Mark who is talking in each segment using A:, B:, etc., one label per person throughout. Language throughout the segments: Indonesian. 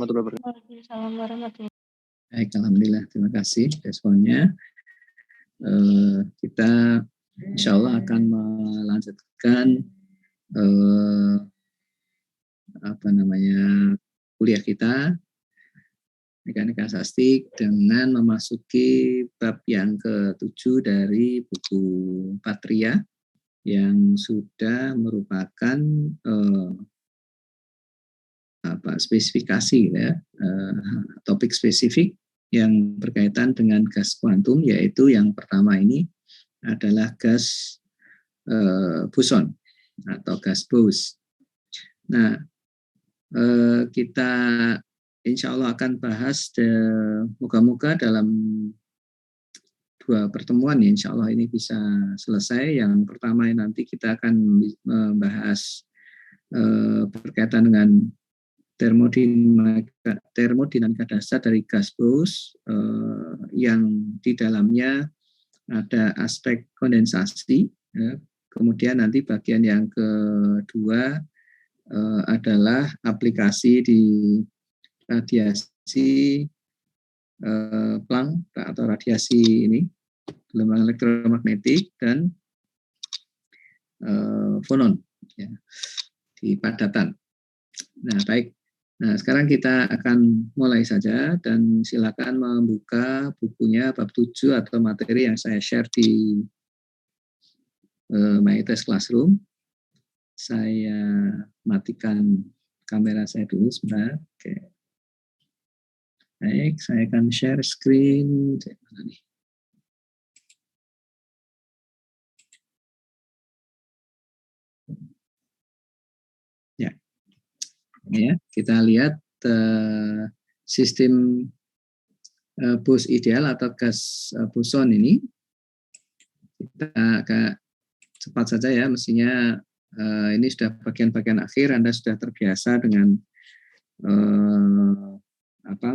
A: Waalaikumsalam warahmatullahi.
B: Baik, alhamdulillah, terima kasih responnya. Kita insya Allah akan melanjutkan kuliah kita mekanika sastik dengan memasuki bab yang ke-7 dari buku Patria yang sudah merupakan spesifikasi ya, topik spesifik yang berkaitan dengan gas kuantum, yaitu yang pertama ini adalah gas boson atau gas Bose. Nah, kita insya Allah akan bahas moga-moga dalam 2 pertemuan ya, insya Allah ini bisa selesai. Yang pertama nanti kita akan membahas berkaitan dengan termodinamika dasar dari gas Bose yang di dalamnya ada aspek kondensasi. Ya. Kemudian nanti bagian yang kedua adalah aplikasi di radiasi Planck atau radiasi ini gelombang elektromagnetik dan fonon ya, di padatan. Nah, baik. Nah, sekarang kita akan mulai saja dan silakan membuka bukunya bab 7 atau materi yang saya share di MyTest Classroom. Saya matikan kamera saya dulu sebentar. Oke. Baik, saya akan share screen. Mana nih? Ya. Ini ya, kita lihat sistem Bose ideal atau gas boson ini. Kita agak cepat saja ya, mestinya ini sudah bagian-bagian akhir. Anda sudah terbiasa dengan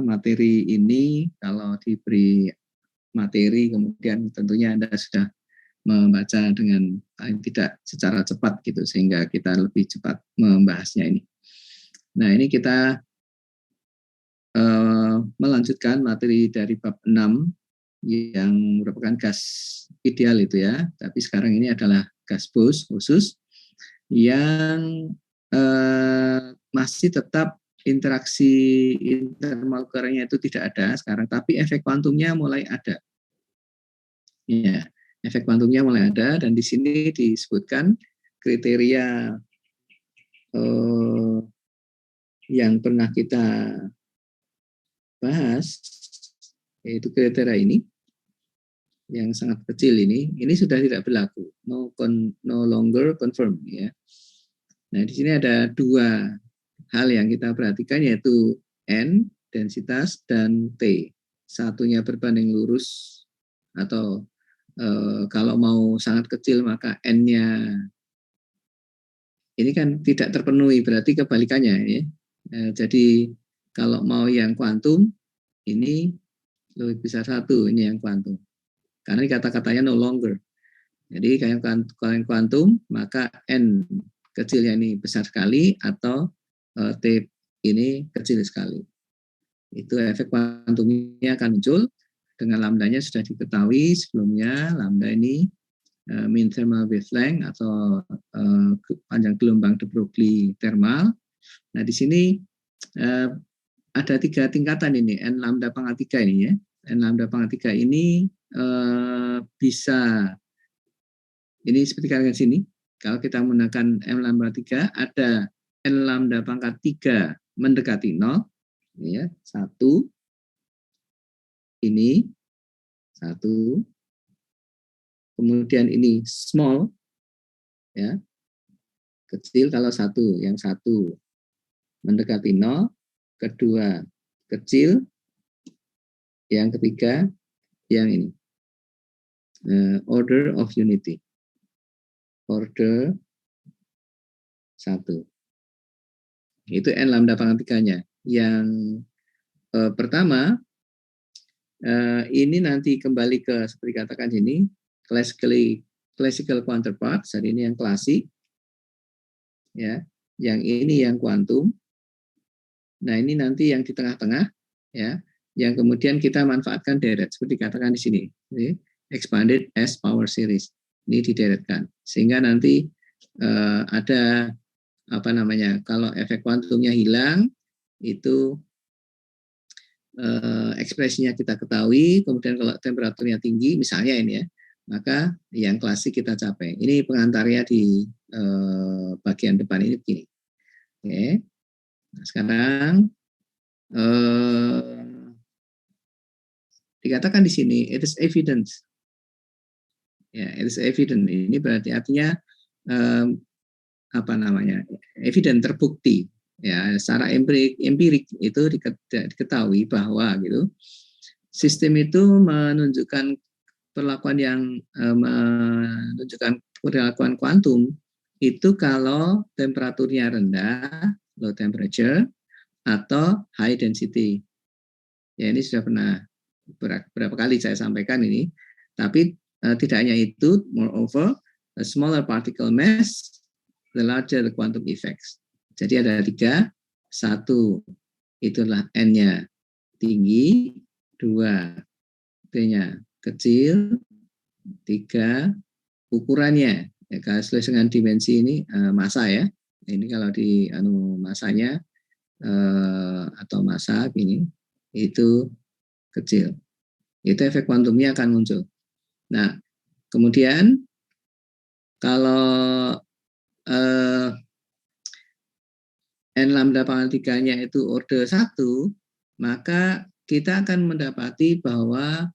B: materi ini. Kalau diberi materi kemudian tentunya Anda sudah membaca dengan tidak secara cepat gitu, sehingga kita lebih cepat membahasnya ini. Nah, ini kita melanjutkan materi dari bab 6 yang merupakan gas ideal itu ya, tapi sekarang ini adalah gas Bose khusus yang masih tetap interaksi intermolekulernya itu tidak ada sekarang, tapi efek kuantumnya mulai ada. Ya, efek kuantumnya mulai ada, dan di sini disebutkan kriteria yang pernah kita bahas, yaitu kriteria ini yang sangat kecil ini sudah tidak berlaku, no longer confirmed ya. Nah, di sini ada 2 hal yang kita perhatikan, yaitu N densitas dan T. Satunya berbanding lurus atau kalau mau sangat kecil maka N-nya ini kan tidak terpenuhi, berarti kebalikannya ya. Jadi kalau mau yang kuantum ini lebih besar 1, ini yang kuantum. Karena kata-katanya no longer. Jadi kayak kuantum maka N kecilnya ini besar sekali atau T ini kecil sekali. Itu efek kuantumnya akan muncul dengan lambdanya sudah diketahui sebelumnya. Lambda ini mean thermal wavelength atau panjang gelombang de Broglie thermal. Nah, di sini ada 3 tingkatan ini, N lambda pangkat 3 ini ya. N lambda pangkat 3 ini bisa, ini seperti kalian sini, kalau kita menggunakan M lambda 3, ada N lambda pangkat 3 mendekati 0, ya, 1, ini, 1, kemudian ini small, ya, kecil kalau 1, yang 1 mendekati 0, kedua kecil, yang ketiga yang ini, order of unity, order 1. Itu N lambda pangkat 3-nya. Yang pertama, ini nanti kembali ke seperti katakan sini, classical counterpart, jadi ini yang klasik, ya, yang ini yang kuantum, Nah, ini nanti yang di tengah-tengah, ya, yang kemudian kita manfaatkan deret, seperti dikatakan di sini, expanded as power series. Ini dideretkan, sehingga nanti ada apa namanya, kalau efek kuantumnya hilang, itu ekspresinya kita ketahui, kemudian kalau temperaturnya tinggi, misalnya ini ya, maka yang klasik kita capai. Ini pengantarnya di bagian depan ini begini. Oke. Nah, sekarang dikatakan di sini, it is evident. Ya, it is evident. Ini berarti artinya apa namanya? Evident, terbukti. Ya, secara empirik itu diketahui bahwa gitu sistem itu menunjukkan perlakuan yang menunjukkan perlakuan kuantum itu kalau temperaturnya rendah, low temperature, atau high density. Ya, ini sudah pernah berapa kali saya sampaikan ini. Tapi tidak hanya itu, moreover, a smaller particle mass, the larger the quantum effects. Jadi ada 3, 1 itulah N-nya tinggi, 2 T-nya kecil, 3 ukurannya. Ya, kalau sesuai dengan dimensi ini massa ya. Ini kalau di masanya atau massa ini itu kecil. Itu efek kuantumnya akan muncul. Nah, kemudian kalau N lambda pangkat 3-nya itu order 1, maka kita akan mendapati bahwa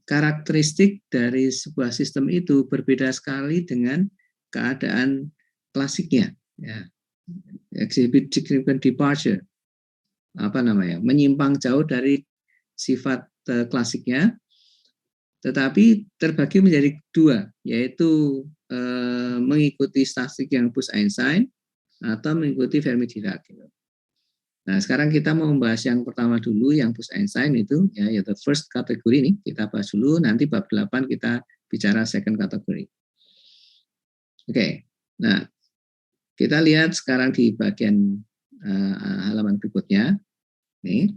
B: karakteristik dari sebuah sistem itu berbeda sekali dengan keadaan klasiknya. Ya. Exhibit significant departure. Apa namanya? Menyimpang jauh dari sifat klasiknya, tetapi terbagi menjadi 2, yaitu mengikuti statistik yang Bose-Einstein atau mengikuti Fermi-Dirac. Nah, sekarang kita mau membahas yang pertama dulu, yang Bose-Einstein itu, ya, yaitu first kategori ini, kita bahas dulu, nanti bab 8 kita bicara second kategori. Oke, nah, kita lihat sekarang di bagian halaman berikutnya, nih,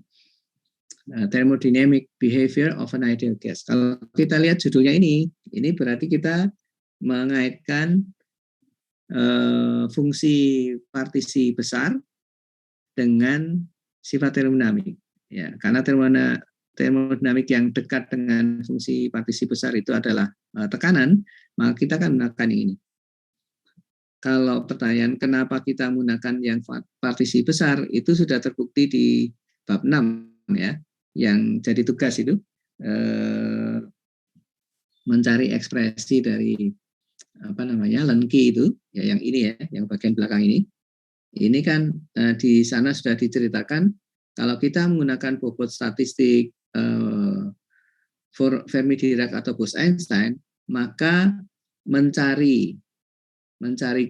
B: thermodynamic behavior of an ideal gas. Kalau kita lihat judulnya ini berarti kita mengaitkan fungsi partisi besar dengan sifat termodinamik. Ya, karena termodinamik yang dekat dengan fungsi partisi besar itu adalah tekanan, maka kita akan menggunakan ini. Kalau pertanyaan kenapa kita menggunakan yang partisi besar, itu sudah terbukti di bab 6 ya, yang jadi tugas itu mencari ekspresi dari apa namanya Lenki itu, ya yang ini ya, yang bagian belakang ini. Ini kan di sana sudah diceritakan kalau kita menggunakan bobot statistik Fermi-Dirac atau Bose-Einstein, maka mencari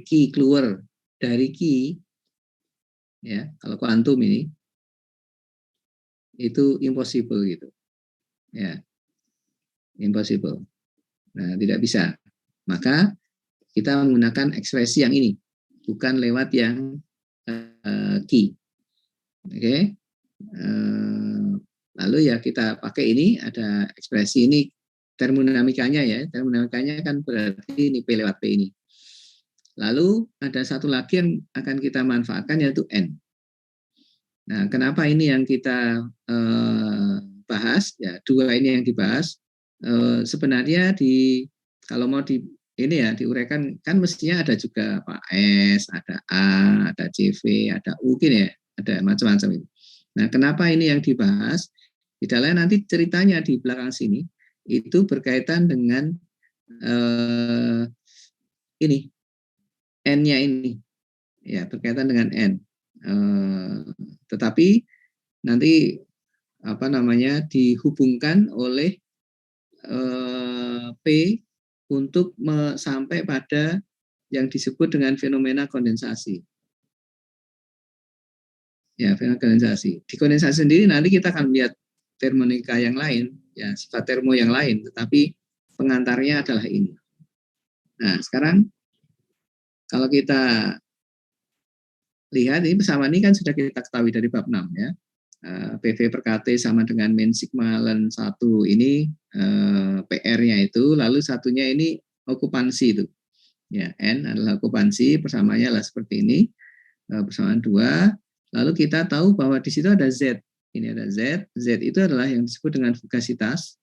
B: key keluar dari key, ya kalau kuantum ini itu impossible gitu, ya impossible. Nah, tidak bisa. Maka kita menggunakan ekspresi yang ini, bukan lewat yang key. Oke. Lalu ya kita pakai ini, ada ekspresi ini termodinamikanya ya. Termodinamikanya kan berarti ini P lewat P ini. Lalu ada satu lagi yang akan kita manfaatkan yaitu N. Nah, kenapa ini yang kita bahas? Ya, 2 ini yang dibahas. Sebenarnya kalau mau ini ya diuraikan kan mestinya ada juga Pak S, ada A, ada CV, ada U gini ya, ada macam-macam itu. Nah, kenapa ini yang dibahas? Tidak lain nanti ceritanya di belakang sini itu berkaitan dengan ini N-nya ini, ya berkaitan dengan N. Tetapi nanti apa namanya dihubungkan oleh P untuk sampai pada yang disebut dengan fenomena kondensasi. Ya, fenomena kondensasi. Di kondensasi sendiri nanti kita akan lihat termodinamika yang lain, ya sifat termo yang lain, tetapi pengantarnya adalah ini. Nah, sekarang kalau kita lihat ini persamaan ini kan sudah kita ketahui dari bab 6 ya. PV per KT sama dengan min sigma ln 1 ini PR-nya itu, lalu satunya ini okupansi itu. Ya, N adalah okupansi, persamaannya adalah seperti ini. Persamaan 2. Lalu kita tahu bahwa di situ ada Z. Ini ada Z. Z itu adalah yang disebut dengan fugasitas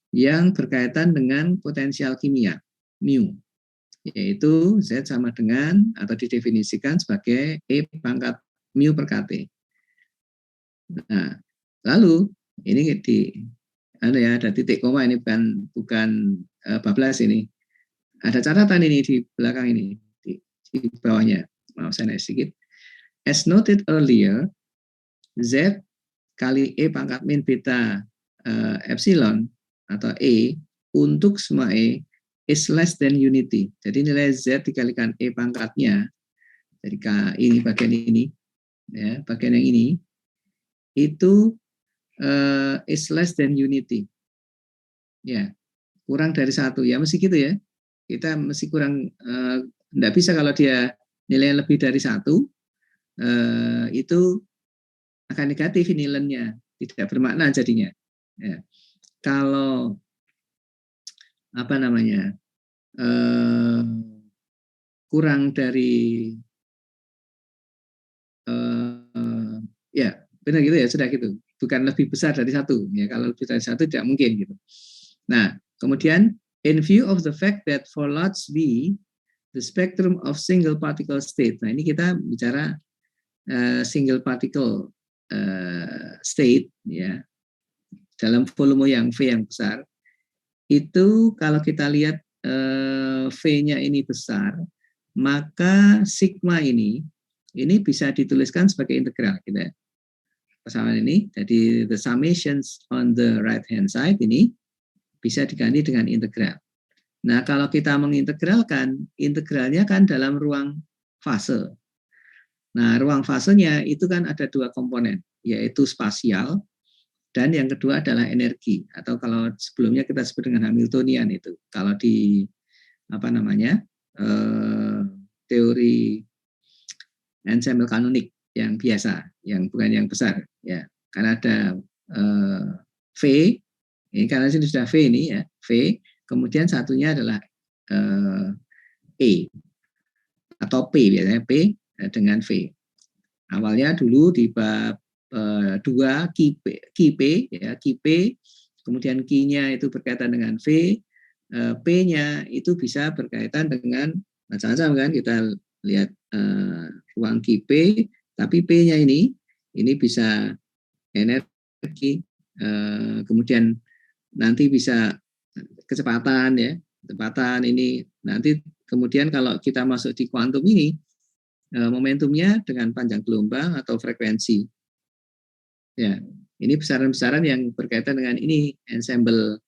B: yang berkaitan dengan potensial kimia, mu. Yaitu Z sama dengan atau didefinisikan sebagai E pangkat mu per KT. Nah, lalu ini ada titik koma, ini bukan bablas ini. Ada catatan ini di belakang ini, di bawahnya. Maaf saya naik sedikit. As noted earlier, Z kali E pangkat min beta epsilon atau E untuk semua E is less than unity. Jadi nilai Z dikalikan E pangkatnya, jadi ini bagian ini, ya, bagian yang ini, itu is less than unity. Ya, kurang dari 1. Ya, mesti gitu ya. Kita mesti kurang, enggak bisa kalau dia nilai lebih dari 1, itu akan negatif nilainya, tidak bermakna jadinya. Ya. Kalau kurang dari ya benar gitu ya, sudah gitu, bukan lebih besar dari 1 ya, kalau lebih dari 1 tidak mungkin gitu. Nah, kemudian in view of the fact that for large V the spectrum of single particle state. Nah, ini kita bicara single particle state ya, dalam volume yang V yang besar. Itu kalau kita lihat V-nya ini besar, maka sigma ini bisa dituliskan sebagai integral gitu ya. Persamaan ini, jadi the summations on the right hand side ini bisa diganti dengan integral. Nah, kalau kita mengintegralkan, integralnya kan dalam ruang fase. Nah, ruang fasenya itu kan ada 2 komponen, yaitu spasial dan yang kedua adalah energi, atau kalau sebelumnya kita sebut dengan Hamiltonian itu. Kalau di teori ensemble kanonik yang biasa, yang bukan yang besar ya, karena ada V ini, karena sini sudah V ini ya, V, kemudian satunya adalah E atau P, biasanya P dengan V. Awalnya dulu di bab 2 Q P, kemudian Q-nya itu berkaitan dengan V, P-nya itu bisa berkaitan dengan macam-macam kan, kita lihat ruang QP, tapi P-nya ini bisa energi, kemudian nanti bisa kecepatan ya, kecepatan ini nanti kemudian kalau kita masuk di kuantum ini momentumnya dengan panjang gelombang atau frekuensi. Ya, ini besaran-besaran yang berkaitan dengan ini ensemble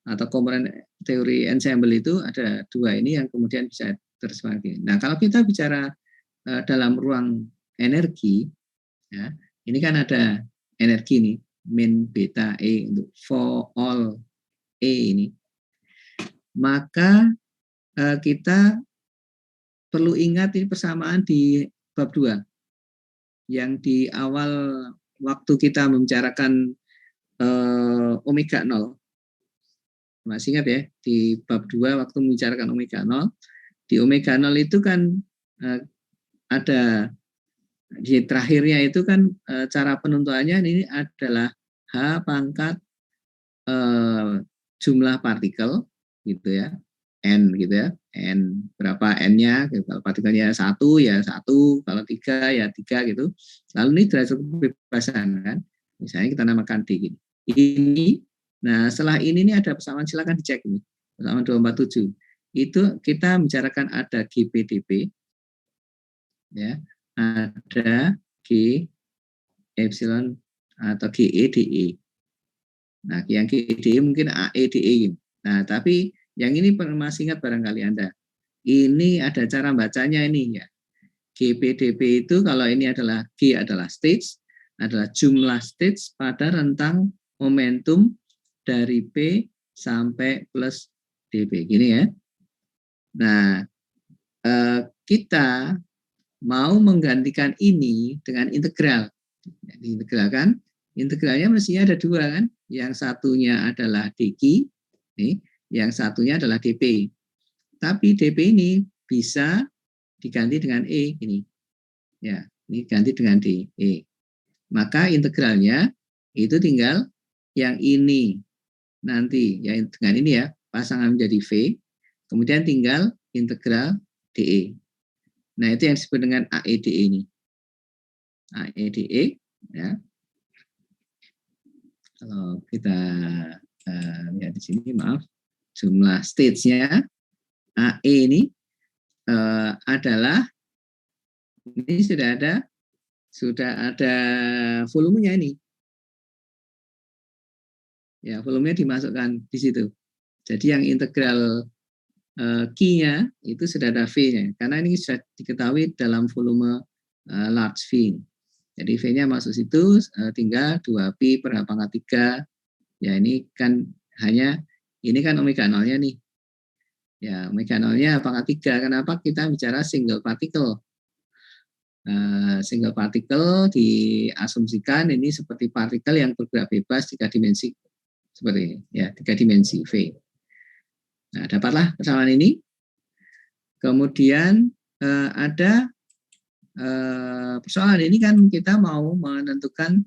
B: atau komponen teori ensemble itu ada 2 ini yang kemudian bisa tersebagai. Nah, kalau kita bicara dalam ruang energi, ya, ini kan ada energi nih, min beta E untuk for all E ini. Maka kita perlu ingat ini persamaan di bab 2 yang di awal waktu kita membicarakan omega 0. Masih ingat ya, di bab 2 waktu membicarakan omega 0, di omega 0 itu kan ada di terakhirnya itu kan cara penentuannya ini adalah H pangkat jumlah partikel gitu ya, N gitu ya, N berapa N-nya, kalau partikelnya 1 ya 1, kalau 3 ya 3 gitu. Lalu ini derajat kebebasan kan, misalnya kita namakan D gini. Ini, nah setelah ini ada persamaan, silakan dicek ini, persamaan 247. Itu kita bicarakan ada GPDP, ya, ada G epsilon atau GEDE. Nah, yang GEDE mungkin AEDE. Nah, tapi yang ini masih ingat barangkali Anda. Ini ada cara bacanya ini ya. GPDP itu kalau ini adalah G adalah stage, adalah jumlah stage pada rentang momentum dari P sampai plus DP. Gini ya. Nah, kita mau menggantikan ini dengan integral. Jadi integral kan, integralnya mestinya ada dua kan, yang satunya adalah dq, nih, yang satunya adalah dp. Tapi dp ini bisa diganti dengan e ini. Ya, ini ganti dengan d, e. Maka integralnya itu tinggal yang ini nanti ya dengan ini ya, pasangan menjadi v, kemudian tinggal integral dE. Nah, itu yang disebut dengan AEDE ini. AEDE ya. Kalau kita lihat di sini, maaf, jumlah stage-nya AE ini adalah ini sudah ada volumenya ini. Ya, volumenya dimasukkan di situ. Jadi yang integral Q-nya itu sudah ada V-nya, karena ini sudah diketahui dalam volume large V. Jadi V-nya masuk situ, tinggal 2pi per H pangkat 3. Ya, ini kan hanya, ini kan omega 0-nya nih. Ya, omega 0-nya pangkat 3. Kenapa kita bicara single particle? Single particle diasumsikan ini seperti partikel yang bergerak bebas 3 dimensi. Seperti ini, ya, 3 dimensi V. Nah, dapatlah persamaan ini. Kemudian ada persoalan ini kan kita mau menentukan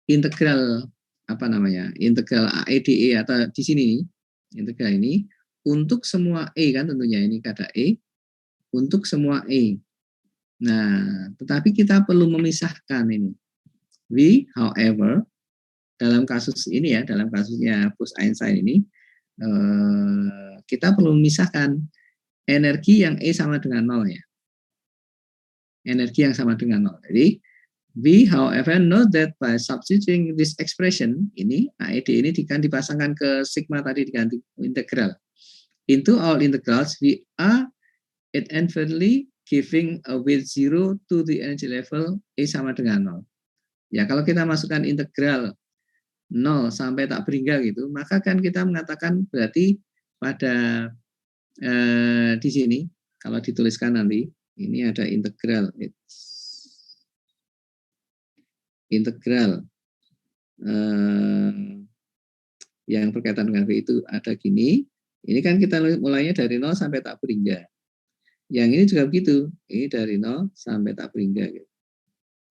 B: integral apa namanya? Integral AEDE atau di sini nih, integral ini untuk semua e kan tentunya ini kata e untuk semua e. Nah, tetapi kita perlu memisahkan ini. We, however, dalam kasus ini ya, dalam kasusnya Bose-Einstein ini, kita perlu memisahkan energi yang E sama dengan 0 ya. Energi yang sama dengan 0. Jadi, we however know that by substituting this expression, ini, AED ini dipasangkan ke sigma tadi diganti integral. Into all integrals, we are infinitely giving a weight 0 to the energy level E sama dengan 0. Ya, kalau kita masukkan integral 0 sampai tak berhingga gitu, maka kan kita mengatakan berarti pada di sini kalau dituliskan nanti ini ada integral yang berkaitan dengan V itu ada gini. Ini kan kita mulainya dari 0 sampai tak berhingga. Yang ini juga begitu, ini dari 0 sampai tak berhingga.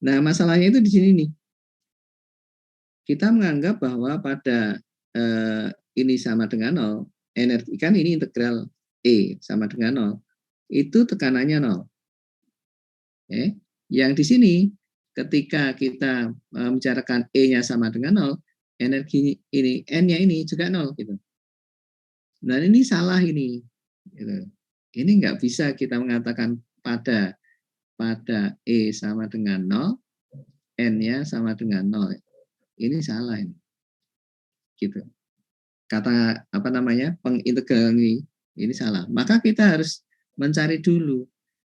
B: Nah, masalahnya itu di sini nih. Kita menganggap bahwa pada ini sama dengan 0, energi kan ini integral E sama dengan 0, itu tekanannya 0. Yang di sini ketika kita membicarakan E-nya sama dengan 0, energi ini N-nya ini juga 0 gitu. Nah, ini salah ini. Gitu. Ini nggak bisa kita mengatakan pada E sama dengan 0, N-nya sama dengan 0. Ini salah ini. Gitu. Kata apa namanya? Pengintegral ini salah. Maka kita harus mencari dulu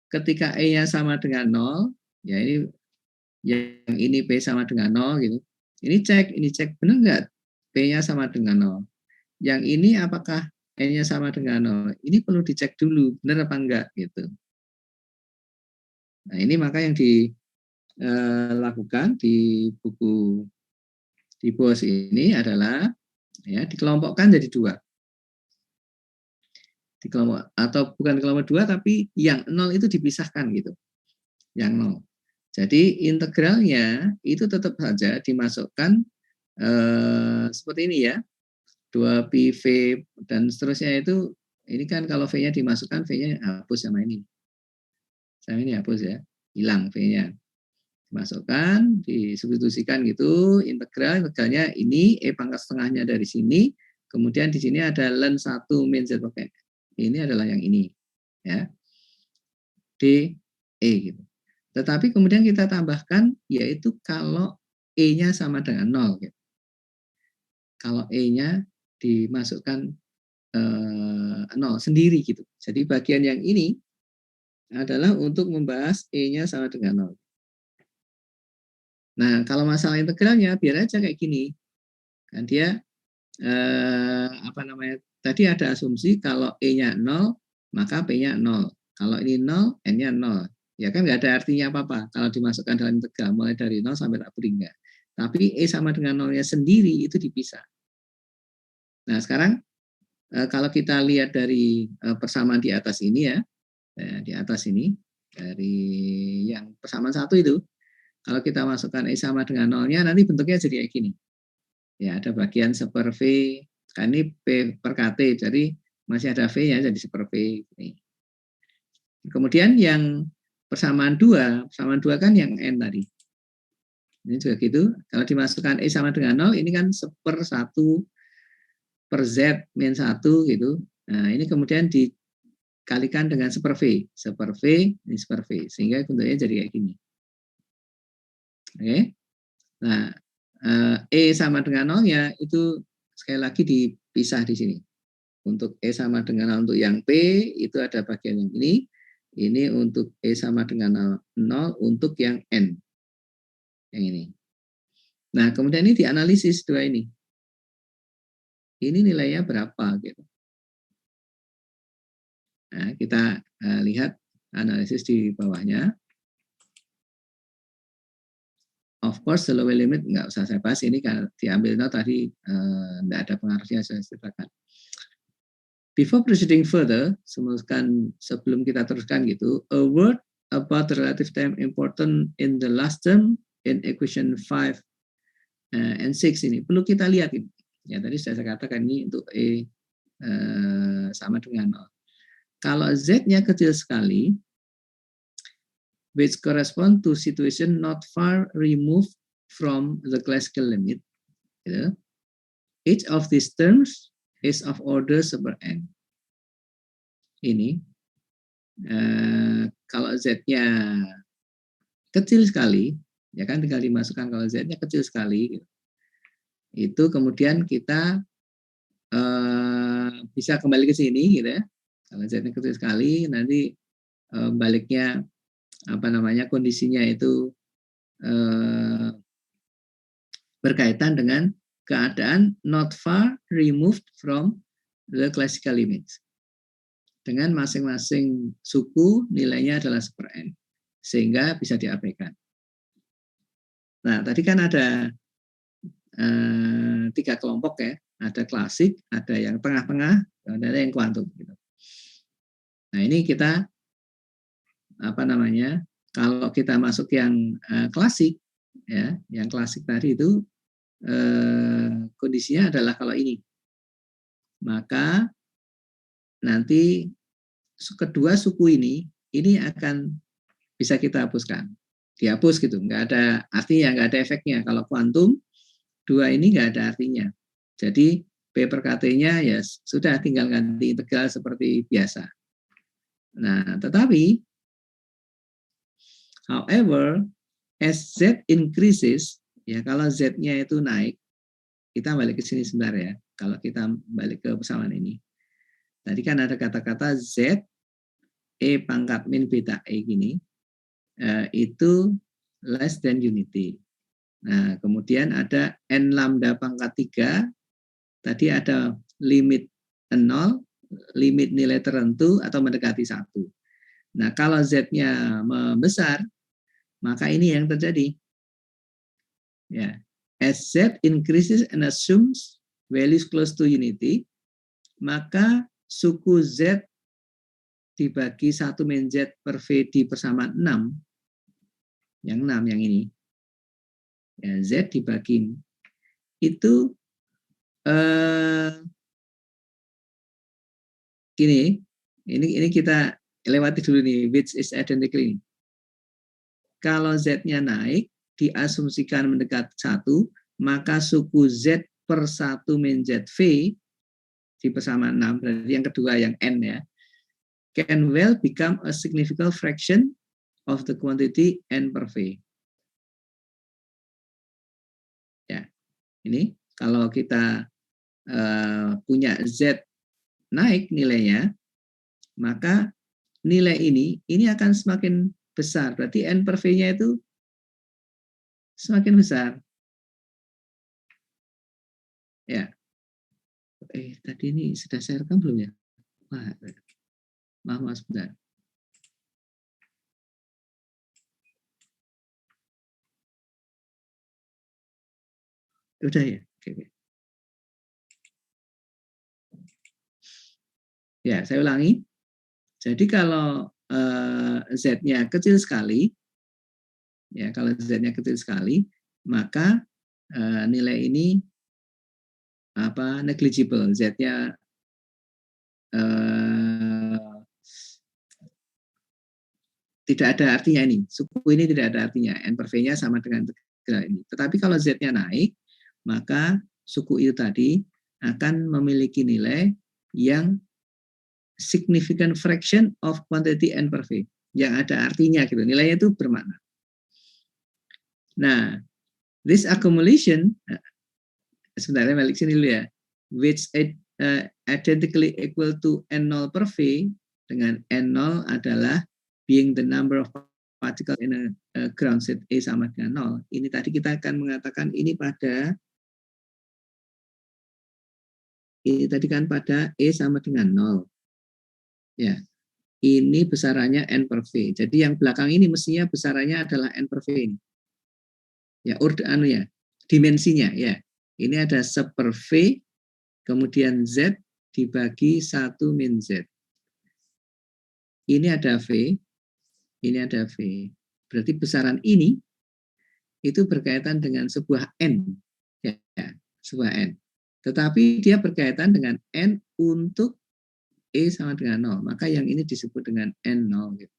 B: ketika E-nya sama dengan 0, ya ini yang ini P sama dengan 0 gitu. Ini cek benar nggak P-nya sama dengan 0. Yang ini apakah N-nya sama dengan 0? Ini perlu dicek dulu benar apa enggak gitu. Nah, ini maka yang dilakukan di buku di Bose ini adalah ya dikelompokkan jadi 2. Di kelompok atau bukan kelompok 2 tapi yang 0 itu dipisahkan gitu. Yang 0. Jadi integralnya itu tetap saja dimasukkan seperti ini ya. 2pi V dan seterusnya itu, ini kan kalau V-nya dimasukkan, V-nya hapus sama ini. Sama ini hapus ya, hilang V-nya. Dimasukkan, disubstitusikan gitu, integralnya ini, E pangkat setengahnya dari sini, kemudian di sini ada ln 1 min Z pakai. Ini adalah yang ini. Ya. D, E gitu. Tetapi kemudian kita tambahkan, yaitu kalau E-nya sama dengan 0. Gitu. Kalau E-nya dimasukkan 0 sendiri gitu. Jadi bagian yang ini adalah untuk membahas E-nya sama dengan 0. Nah, kalau masalah integralnya biar aja kayak gini. Kan dia apa namanya? Tadi ada asumsi kalau E-nya 0, maka P-nya 0. Kalau ini 0, N-nya 0. Ya kan nggak ada artinya apa-apa kalau dimasukkan dalam integral mulai dari 0 sampai tak beri enggak. Tapi E sama dengan 0-nya sendiri itu dipisah. Nah sekarang kalau kita lihat dari persamaan di atas ini ya, di atas ini, dari yang persamaan satu itu, kalau kita masukkan E sama dengan 0-nya, nanti bentuknya jadi kayak gini. Ya, ada bagian seper V, kan ini P per KT, jadi masih ada V-nya, jadi seper V. Ini. Kemudian yang persamaan 2 kan yang N tadi. Ini juga gitu, kalau dimasukkan E sama dengan 0, ini kan seper 1 per Z min 1 gitu. Nah, ini kemudian dikalikan dengan seper V, ini seper V, sehingga bentuknya jadi kayak gini. Oke. Nah, E sama dengan 0-nya itu sekali lagi dipisah di sini. Untuk E sama dengan 0 untuk yang P itu ada bagian yang ini untuk E sama dengan 0 untuk yang N. Yang ini. Nah, kemudian ini dianalisis dua ini. Ini nilainya berapa gitu. Nah, kita lihat analisis di bawahnya. Of course, the lower limit nggak usah saya bahas, ini kan diambil tadi nggak ada pengaruhnya, saya ceritakan. Before proceeding further, sebelum kita teruskan gitu, a word about the relative time important in the last term in equation 5 and 6 ini perlu kita lihat ini. Ya tadi saya katakan ini untuk E sama dengan 0. Kalau Z-nya kecil sekali, which correspond to situation not far removed from the classical limit, gitu. Each of these terms is of order super n. Ini kalau Z-nya kecil sekali, ya kan tinggal dimasukkan kalau Z-nya kecil sekali, gitu. Itu kemudian kita bisa kembali ke sini, gitu ya. Kalau Z-nya kecil sekali, nanti baliknya kondisinya itu berkaitan dengan keadaan not far removed from the classical limits. Dengan masing-masing suku nilainya adalah super n, sehingga bisa diabaikan. Nah, tadi kan ada 3 kelompok ya, ada klasik, ada yang tengah-tengah, dan ada yang kuantum. Gitu. Nah, ini kita kalau kita masuk yang klasik, ya, yang klasik tadi itu kondisinya adalah kalau ini, maka nanti kedua suku ini akan bisa kita hapuskan, dihapus gitu, nggak ada artinya, nggak ada efeknya. Kalau kuantum 2 ini nggak ada artinya. Jadi P per KT-nya ya sudah tinggal ganti integral seperti biasa. Nah, tetapi however as Z increases, ya kalau Z-nya itu naik, kita balik ke sini sebentar ya. Kalau kita balik ke persamaan ini. Tadi kan ada kata-kata Z E pangkat min beta E gini, itu less than unity. Nah, kemudian ada N lambda pangkat 3, tadi ada limit 0, limit nilai tertentu atau mendekati 1. Nah, kalau Z-nya membesar, maka ini yang terjadi. Ya. As Z increases and assumes values close to unity, maka suku Z dibagi 1 min Z per V di persamaan 6, yang 6 yang ini, ya, Z dibagi itu ini kita lewati dulu nih, which is identical ini. Kalau Z-nya naik, diasumsikan mendekat 1, maka suku Z per 1 min ZV di persamaan 6, berarti yang kedua yang N ya, can well become a significant fraction of the quantity N per V. Ya, ini kalau kita punya Z naik nilainya, maka nilai ini akan semakin besar. Berarti N per V-nya itu semakin besar. Ya. Tadi ini sudah saya rekam belum ya? Maaf sebentar. Udah ya? Oke. Ya, saya ulangi. Jadi kalau Z-nya kecil sekali, ya kalau Z-nya kecil sekali, maka nilai ini negligible, Z-nya tidak ada artinya ini. Suku ini tidak ada artinya. N per V-nya sama dengan ini. Tetapi kalau Z-nya naik, maka suku itu tadi akan memiliki nilai yang significant fraction of quantity N per V. Yang ada artinya gitu. Nilainya itu bermakna. Nah, this accumulation, sebenarnya balik sini dulu ya, which identically equal to N0 per V, dengan N0 adalah being the number of particles in a ground state E sama dengan 0. Ini tadi kita akan mengatakan ini tadi kan pada E sama dengan 0. Ya. Ini besarannya N per V. Jadi yang belakang ini mestinya besarannya adalah N per V ini. Ya, dimensinya ya. Ini ada seper V, kemudian Z dibagi 1 min Z. Ini ada V, ini ada V. Berarti besaran ini itu berkaitan dengan sebuah N. Ya, sebuah N. Tetapi dia berkaitan dengan N untuk E sama dengan 0. Maka yang ini disebut dengan N0. Gitu.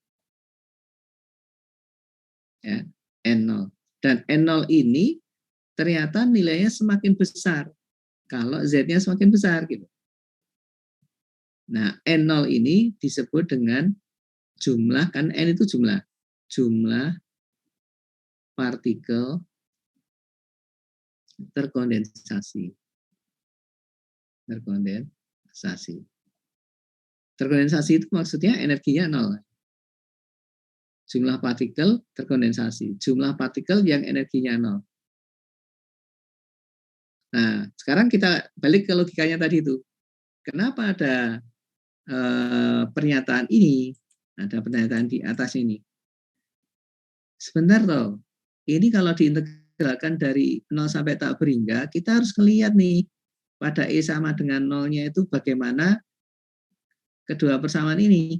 B: Ya, N0. Dan N0 ini ternyata nilainya semakin besar kalau Z-nya semakin besar. Gitu. Nah, N0 ini disebut dengan jumlah, kan N itu jumlah partikel terkondensasi. Terkondensasi itu maksudnya energinya 0. Jumlah partikel terkondensasi. Jumlah partikel yang energinya 0. Nah, sekarang kita balik ke logikanya tadi itu. Kenapa ada pernyataan ini? Ada pernyataan di atas ini. Sebentar loh. Ini kalau diintegralkan dari 0 sampai tak berhingga, kita harus melihat nih pada E sama dengan 0-nya itu bagaimana kedua persamaan ini.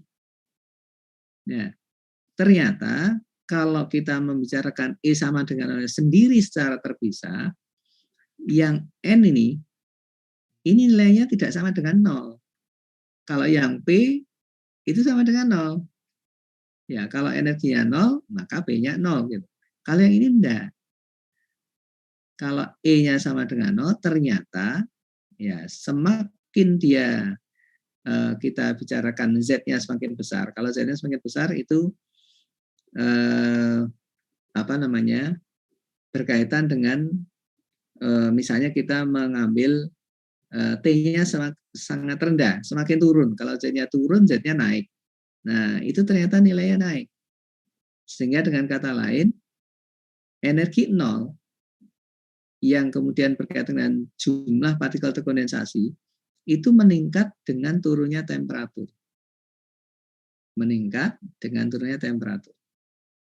B: Ya. Ternyata kalau kita membicarakan E sama dengan 0 sendiri secara terpisah, yang N ini nilainya tidak sama dengan 0. Kalau yang P itu sama dengan 0. Ya, kalau energinya 0, maka P-nya 0 gitu. Kalau yang ini enggak. Kalau E-nya sama dengan 0, ternyata ya semakin dia kita bicarakan Z-nya semakin besar. Kalau Z-nya semakin besar itu berkaitan dengan misalnya kita mengambil T-nya sangat rendah, semakin turun. Kalau Z-nya turun, Z-nya naik. Nah, itu ternyata nilainya naik. Sehingga dengan kata lain, energi 0 yang kemudian berkaitan dengan jumlah partikel terkondensasi itu meningkat dengan turunnya temperatur.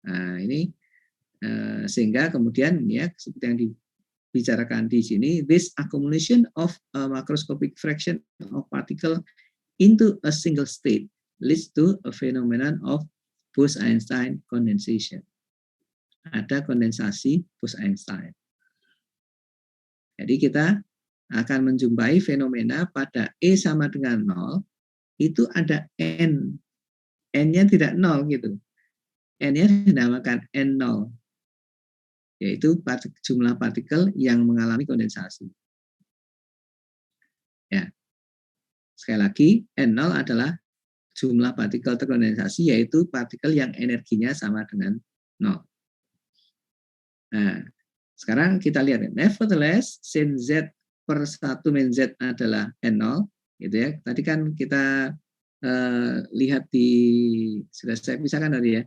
B: Nah, ini sehingga kemudian ya seperti yang dibicarakan di sini, this accumulation of a macroscopic fraction of particle into a single state leads to a phenomenon of Bose-Einstein condensation. Ada kondensasi Bose-Einstein. Jadi kita akan menjumpai fenomena pada E sama dengan 0, itu ada N. N-nya tidak 0 gitu. N-nya dinamakan N0. Yaitu jumlah partikel yang mengalami kondensasi. Ya. Sekali lagi, N0 adalah jumlah partikel terkondensasi, yaitu partikel yang energinya sama dengan 0. Nah, sekarang kita lihat. Nevertheless, sin Z per 1 min Z adalah N0. Gitu ya. Tadi kan kita lihat sudah saya pisahkan tadi ya.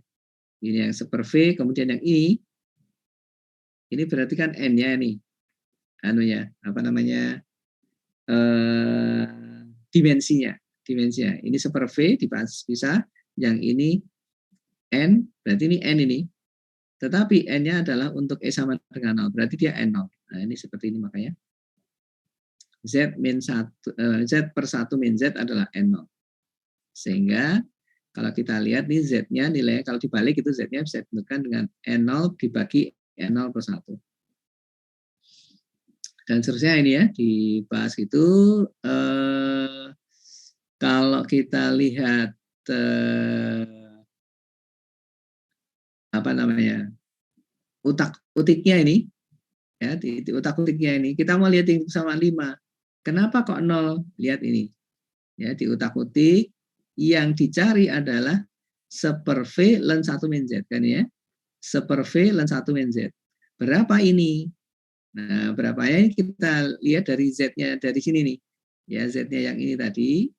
B: Ini yang seper V, kemudian yang ini. Ini berarti kan N-nya nih. Dimensinya. Ini seper V dipisah, yang ini N, berarti ini N ini. Tetapi N-nya adalah untuk E sama dengan 0, berarti dia N0. Nah, ini seperti ini makanya. Z per 1 min Z adalah N0. Sehingga kalau kita lihat nih Z-nya nilai, kalau dibalik itu Z-nya bisa ditentukan dengan N0 dibagi N0 per 1. Dan seterusnya ini ya, dibahas itu. Kalau kita lihat apa namanya, utak-utiknya ini, ya, di utak-utiknya ini, kita mau lihat yang sama 5. Kenapa kok 0? Lihat ini. Ya, di utak-utik yang dicari adalah 1/V ln 1 min Z kan ya. 1/V ln 1 min Z. Berapa ini? Nah, berapanya kita lihat dari Z-nya dari sini nih. Ya, Z-nya yang ini tadi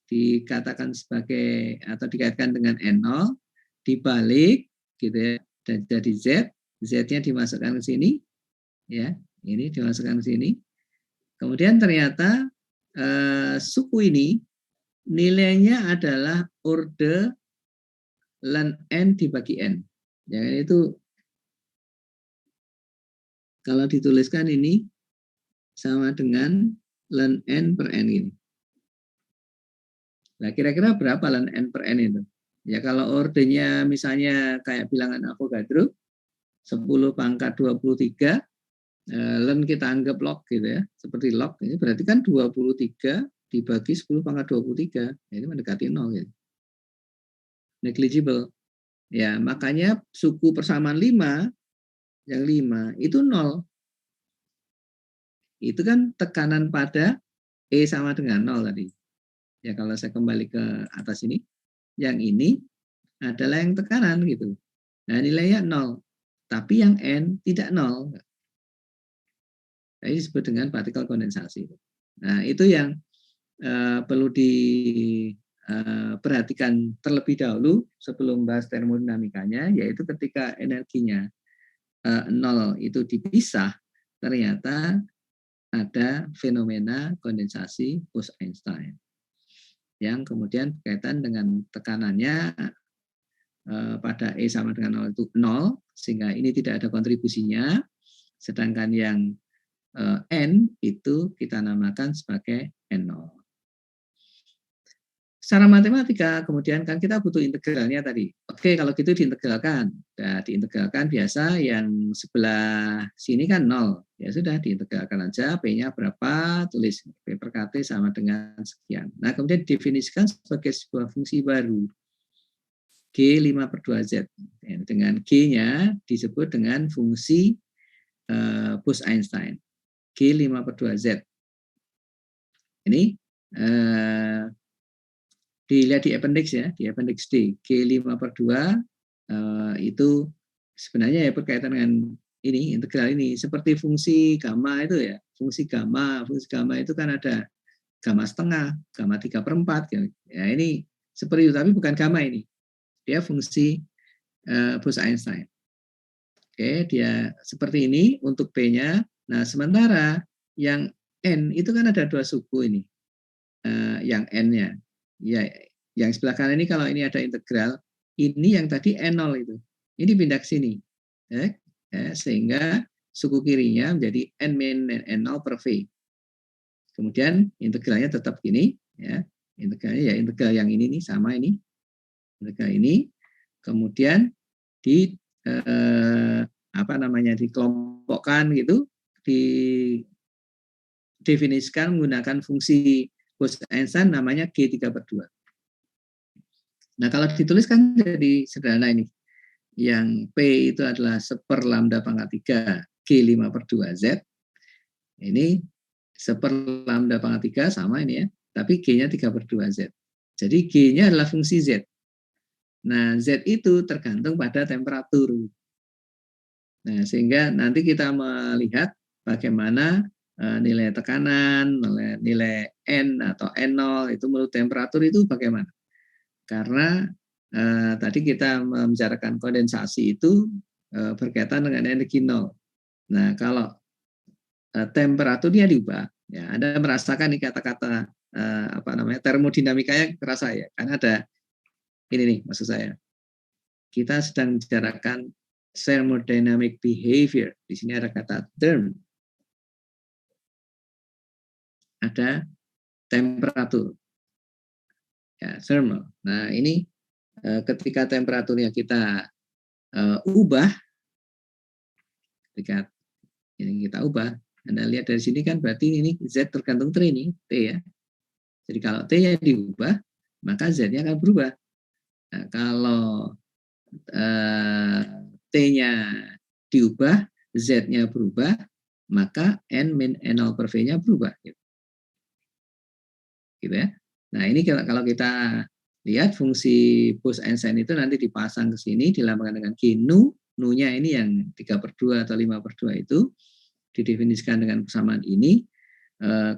B: dikatakan sebagai atau dikaitkan dengan N0 dibalik gitu ya, dan jadi Z, Z-nya dimasukkan ke sini ya. Ini dimasukkan ke sini. Kemudian ternyata suku ini nilainya adalah orde ln N dibagi N. Ya, itu kalau dituliskan ini sama dengan ln N per N ini. Nah, kira-kira berapa ln N per N itu? Ya, kalau ordenya misalnya kayak bilangan Avogadro, 10 pangkat 23, ln kita anggap log gitu ya, seperti log, ini berarti kan 23 dibagi 10 pangkat 23, ini mendekati 0 gitu. Negligible. Ya, makanya suku persamaan 5, yang 5 itu 0. Itu kan tekanan pada E sama dengan 0 tadi. Ya, kalau saya kembali ke atas ini, yang ini adalah yang tekanan gitu. Nah, nilainya 0. Tapi yang N tidak 0. Nah, ini disebut dengan partikel kondensasi. Nah, itu yang perlu diperhatikan terlebih dahulu sebelum bahas termodinamikanya, yaitu ketika energinya 0 itu dipisah, ternyata ada fenomena kondensasi Bose-Einstein yang kemudian berkaitan dengan tekanannya pada E sama dengan 0 itu 0, sehingga ini tidak ada kontribusinya, sedangkan yang N itu kita namakan sebagai N0. Secara matematika kemudian kan kita butuh integralnya tadi. Oke, kalau gitu diintegralkan. Nah, diintegralkan biasa yang sebelah sini kan 0. Ya sudah, diintegralkan aja. P-nya berapa, tulis P per KT sama dengan sekian. Nah, kemudian didefinisikan sebagai sebuah fungsi baru. G5 per 2Z. Dengan G-nya disebut dengan fungsi Bose-Einstein. G5 per 2Z. Ini dilihat di appendix ya, di appendix D. G5 per 2 itu sebenarnya ya berkaitan dengan ini, integral ini. Seperti fungsi gamma itu ya, fungsi gamma itu kan ada gamma setengah, gamma 3/4. Ya, ini seperti itu, tapi bukan gamma ini. Dia fungsi Bose-Einstein. Oke, dia seperti ini untuk P-nya. Nah, sementara yang N itu kan ada 2 suku ini. Yang N-nya. Ya, yang sebelah kanan ini kalau ini ada integral, ini yang tadi N0 itu. Ini pindah ke sini. Sehingga suku kirinya menjadi N min N0 per V. Kemudian integralnya tetap gini. Ya, integralnya ya integral yang ini nih, sama ini. Integral ini. Kemudian di dikelompokkan gitu, didefinisikan menggunakan fungsi Bose-Einstein namanya G3 per 2. Nah, kalau dituliskan jadi sederhana ini. Yang P itu adalah 1/, lambda pangkat 3 G5 per 2Z. Ini 1/, lambda pangkat 3 sama ini ya. Tapi G-nya 3 per 2Z. Jadi G-nya adalah fungsi Z. Nah, Z itu tergantung pada temperatur. Nah, sehingga nanti kita melihat bagaimana nilai tekanan, nilai N atau N0 itu menurut temperatur itu bagaimana. Karena tadi kita membicarakan kondensasi itu berkaitan dengan energi 0. Nah, kalau temperaturnya diubah, ya Anda merasakan nih kata-kata termodinamikanya terasa ya. Karena ada ini nih maksud saya. Kita sedang membicarakan thermodynamic behavior. Di sini ada kata term. ada temperatur, ya, thermal. Nah, ini ketika temperaturnya kita ubah, ketika ini kita ubah, Anda lihat dari sini kan berarti ini Z tergantung T ini, T ya. Jadi kalau T-nya diubah, maka Z-nya akan berubah. Nah, kalau T-nya diubah, Z-nya berubah, maka N0 per V-nya berubah. Gitu ya. Nah, ini kalau kita lihat fungsi Bose-Einstein itu nanti dipasang ke sini, dilambangkan dengan G nu, nu-nya ini yang 3/2 atau 5/2 itu, didefinisikan dengan persamaan ini.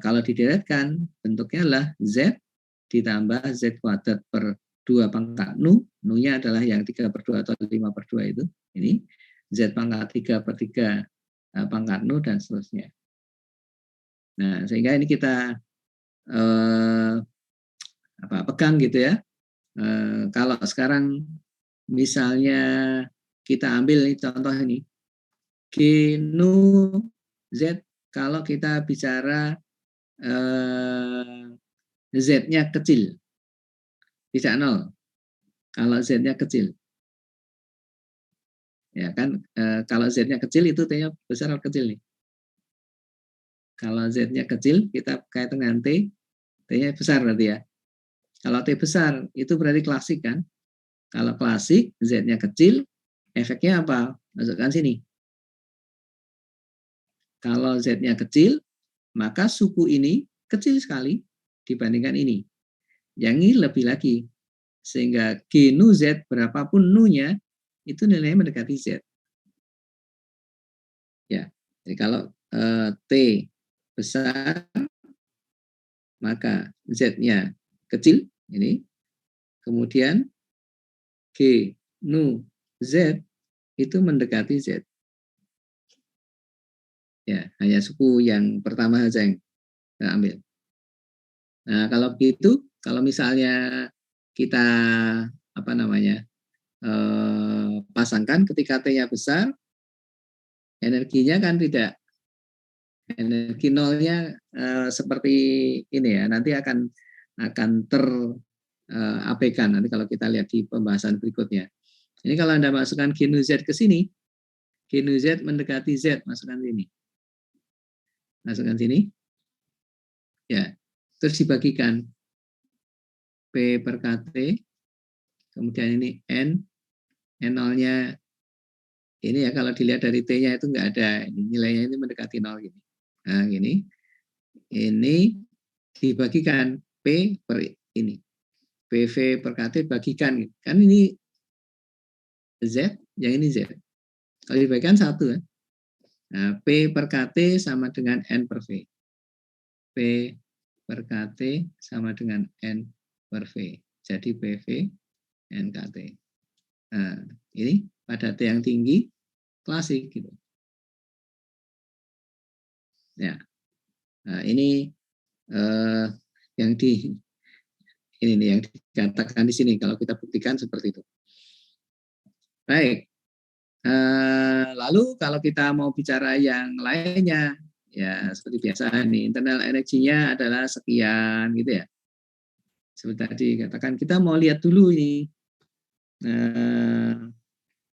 B: Kalau dideretkan, bentuknya adalah Z ditambah Z kuadrat per 2 pangkat nu, nu-nya adalah yang 3/2 atau 5/2 itu, ini, Z pangkat 3/3 pangkat nu, dan seterusnya. Nah, sehingga ini kita pegang gitu ya. Kalau sekarang misalnya kita ambil nih contoh ini, G nu Z, kalau kita bicara Z-nya kecil, tidak nol. Kalau Z-nya kecil, ya kan, kalau Z-nya kecil itu T-nya besar atau kecil nih? Kalau Z-nya kecil, kita kait dengan T, T-nya besar berarti ya. Kalau T besar, itu berarti klasik kan? Kalau klasik, Z-nya kecil, efeknya apa? Masukkan sini. Kalau Z-nya kecil, maka suku ini kecil sekali dibandingkan ini. Yang ini lebih lagi. Sehingga G nu Z, berapapun nu-nya, itu nilainya mendekati Z. Ya, jadi kalau T besar, maka Z-nya kecil, ini. Kemudian G nu Z itu mendekati Z. Ya, hanya suku yang pertama saja yang kita ambil. Nah, kalau begitu, kalau misalnya kita pasangkan ketika T-nya besar, energinya kan tidak, energi nolnya seperti ini ya, nanti akan terabaikan nanti kalau kita lihat di pembahasan berikutnya. Ini kalau Anda masukkan G nu Z ke sini, G nu Z mendekati Z, masukkan sini. Masukkan sini. Ya, terus dibagikan P per KT, kemudian ini N0-nya ini ya, kalau dilihat dari T-nya itu enggak ada, ini nilainya ini mendekati 0 gini. Nah, gini. Ini dibagikan P per ini. PV per KT bagikan. Kan ini Z, yang ini Z. Kalau dibagikan 1 kan. Nah, P per KT sama dengan N per V. P per KT sama dengan N per V. Jadi PV NKT. Nah, ini pada T yang tinggi, klasik gitu. Ya, nah, ini yang ini nih yang dikatakan di sini kalau kita buktikan seperti itu. Baik, lalu kalau kita mau bicara yang lainnya, ya seperti biasa nih, internal energinya adalah sekian gitu ya. Seperti tadi katakan kita mau lihat dulu ini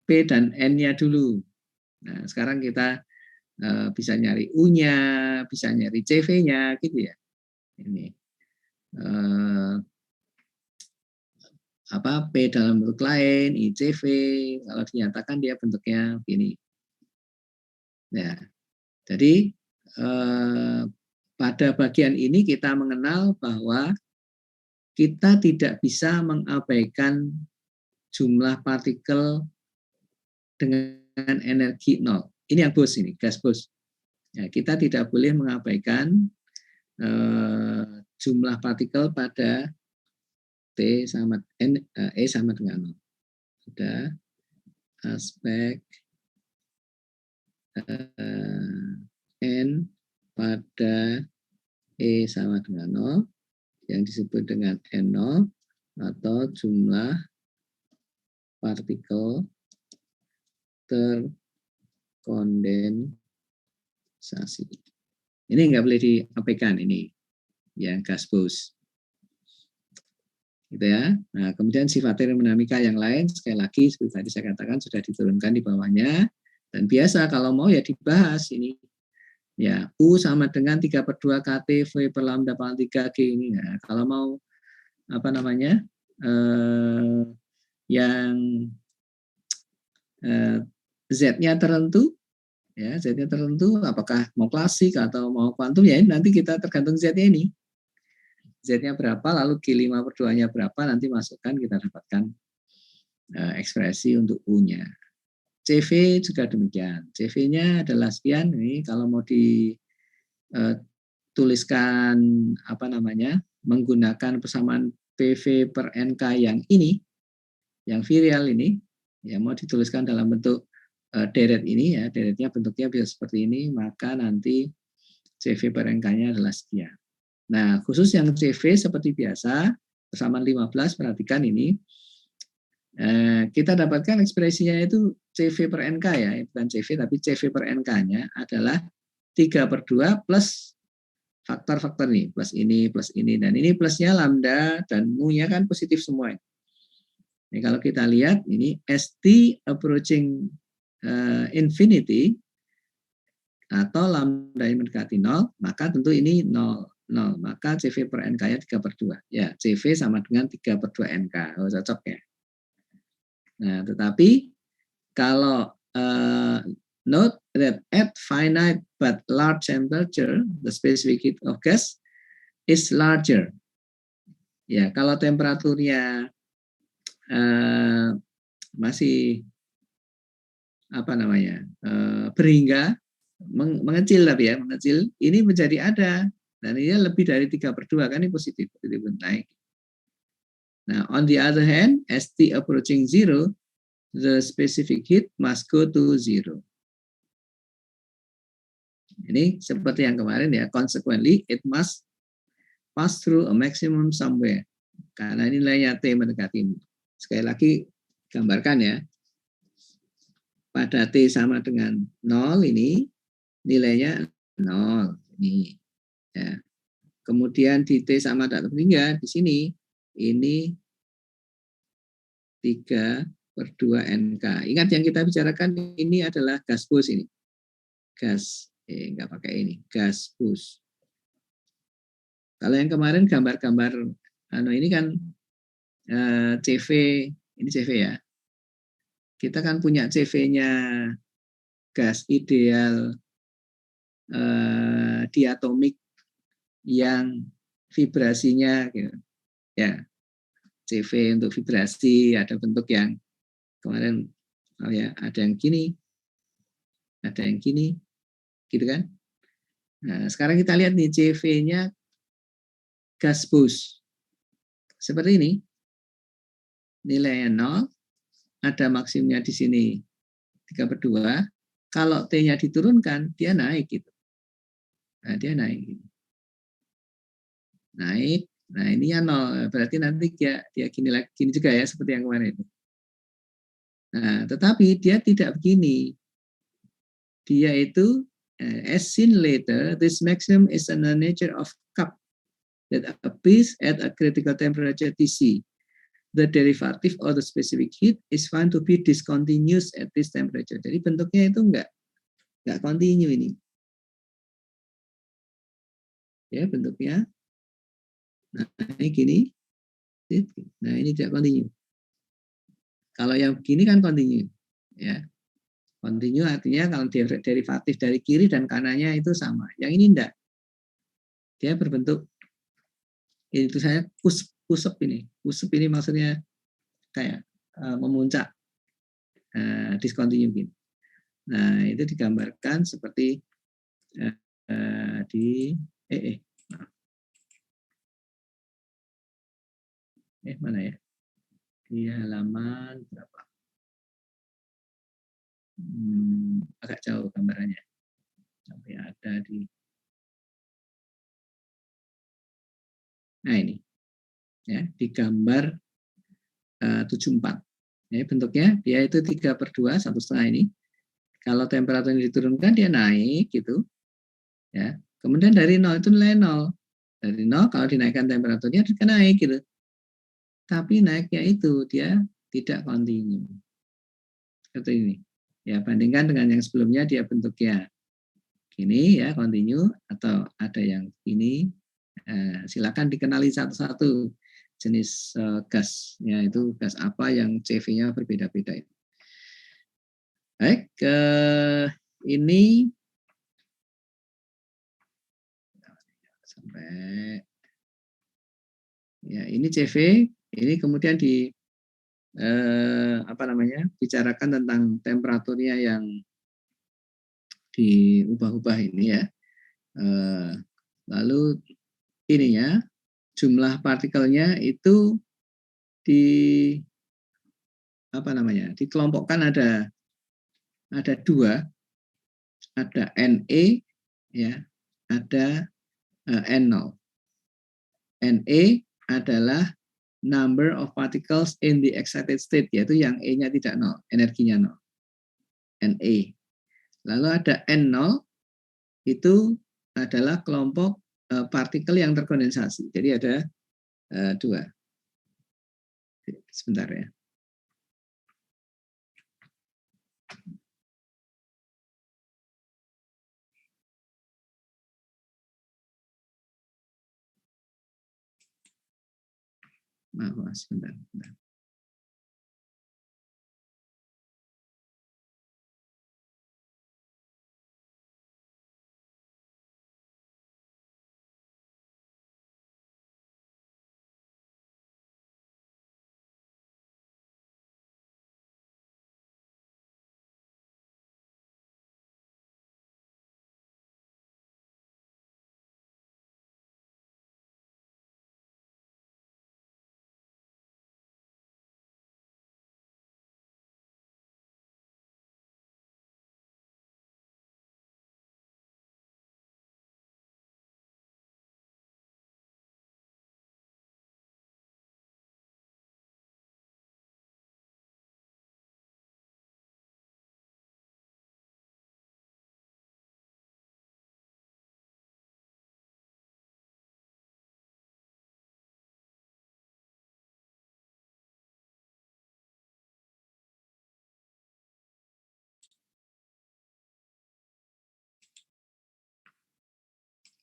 B: P dan N-nya dulu. Nah, sekarang kita bisa nyari U-nya, bisa nyari CV-nya gitu ya. Ini P dalam bentuk lain, ICV, kalau dinyatakan dia bentuknya begini. Nah, jadi pada bagian ini kita mengenal bahwa kita tidak bisa mengabaikan jumlah partikel dengan energi nol. Ini yang Bose ini, gas Bose. Ya, kita tidak boleh mengabaikan jumlah partikel pada T sama N, E sama dengan 0. Sudah aspek N pada E sama dengan 0 yang disebut dengan N0 atau jumlah partikel terkondensasi. Ini nggak boleh diabaikan ini. yang gas bus. Gitu ya. Nah, kemudian sifat termodinamika yang lain, sekali lagi seperti tadi saya katakan sudah diturunkan di bawahnya. Dan biasa kalau mau ya dibahas ini. Ya, U sama dengan 3/2 KT V per lambda pangkat 3 G ini. Nah, kalau mau apa namanya? Yang Z-nya tertentu, ya Z-nya tertentu, apakah mau klasik atau mau kuantum, ya nanti kita tergantung Z-nya ini. Z-nya berapa, lalu G5/2-nya berapa, nanti masukkan kita dapatkan ekspresi untuk U-nya. CV juga demikian. CV-nya adalah sekian. Ini kalau mau dituliskan apa namanya, menggunakan persamaan PV per NK yang ini, yang virial ini, ya mau dituliskan dalam bentuk deret ini, ya deretnya bentuknya bisa seperti ini, maka nanti CV per NK-nya adalah sekian. Nah, khusus yang CV seperti biasa, persamaan 15, perhatikan ini, kita dapatkan ekspresinya itu CV per NK ya, bukan CV, tapi CV per NK-nya adalah 3/2 plus faktor-faktor nih, plus ini, dan ini plusnya lambda, dan mu-nya kan positif semua. Ini kalau kita lihat, ini ST approaching infinity, atau lambda mendekati 0, maka tentu ini 0. Maka CV per NK-nya 3/2. Ya, CV sama dengan 3/2 NK. Oh, cocok ya. Nah, tetapi kalau note that at finite but large temperature, the specific heat of gas is larger. Ya, kalau temperaturnya masih apa namanya, berhingga, mengecil, tapi ya mengecil, ini menjadi ada, dan ini lebih dari 3/2, kan ini positif naik. Nah, on the other hand, as T approaching 0, the specific heat must go to 0. Ini seperti yang kemarin ya, consequently it must pass through a maximum somewhere, karena nilainya T mendekati. Sekali lagi gambarkan ya, pada T sama dengan 0 ini nilainya 0 ini ya. Kemudian di T sama dengan 3 di sini ini 3/2 NK. Ingat yang kita bicarakan ini adalah gas bus ini. Gas, enggak pakai ini, gas bus. Kalau yang kemarin gambar-gambar ini kan CV, ini CV ya. Kita kan punya CV-nya gas ideal diatomik yang vibrasinya gitu. Ya, CV untuk vibrasi ada bentuk yang kemarin ya, ada yang gini, ada yang gini, gitu kan. Nah, sekarang kita lihat nih CV-nya gas bus seperti ini, nilainya 0, ada maksimumnya di sini 3/2. Kalau T-nya diturunkan, dia naik gitu. Nah, dia naik gitu. Naik. Nah, ini ya 0. Berarti nanti dia gini juga ya, seperti yang kemarin itu. Nah, tetapi dia tidak begini. Dia itu, as seen later, this maximum is in the nature of cup that appears at a critical temperature Tc. The derivative of the specific heat is found to be discontinuous at this temperature. Jadi bentuknya itu enggak continue ini. Ya, bentuknya. Nah, ini gini. Nah, ini tidak continue. Kalau yang begini kan continue. Ya. Continue artinya kalau derivatif dari kiri dan kanannya itu sama. Yang ini enggak. Dia berbentuk, itu saya pusep ini. Pusep ini maksudnya kayak memuncak, discontinue gini. Nah, itu digambarkan seperti di mana ya? Di halaman berapa? Agak jauh gambarannya. Sampai ada di. Nah, ini. Ya, di gambar 74. Ya, bentuknya dia itu 3/2, 1,5 ini. Kalau temperaturnya diturunkan dia naik gitu. Ya. Kemudian dari 0 itu nilai 0. Dari 0 kalau dinaikkan temperaturnya dia naik gitu. Tapi naiknya itu dia tidak kontinu. Seperti ini. Ya, bandingkan dengan yang sebelumnya dia bentuknya gini ya, kontinu, atau ada yang ini. Silakan dikenali satu-satu jenis gasnya itu gas apa yang CV-nya berbeda-beda. Baik, ini sampai ya ini CV, ini kemudian bicarakan tentang temperaturnya yang diubah-ubah ini ya. Lalu ininya jumlah partikelnya itu dikelompokkan ada dua, ada Ne ya, ada N0. Ne adalah number of particles in the excited state, yaitu yang E-nya tidak nol, energinya nol. Ne. Lalu ada N0, itu adalah kelompok partikel yang terkondensasi. Jadi ada dua. Sebentar ya. Maaf, sebentar.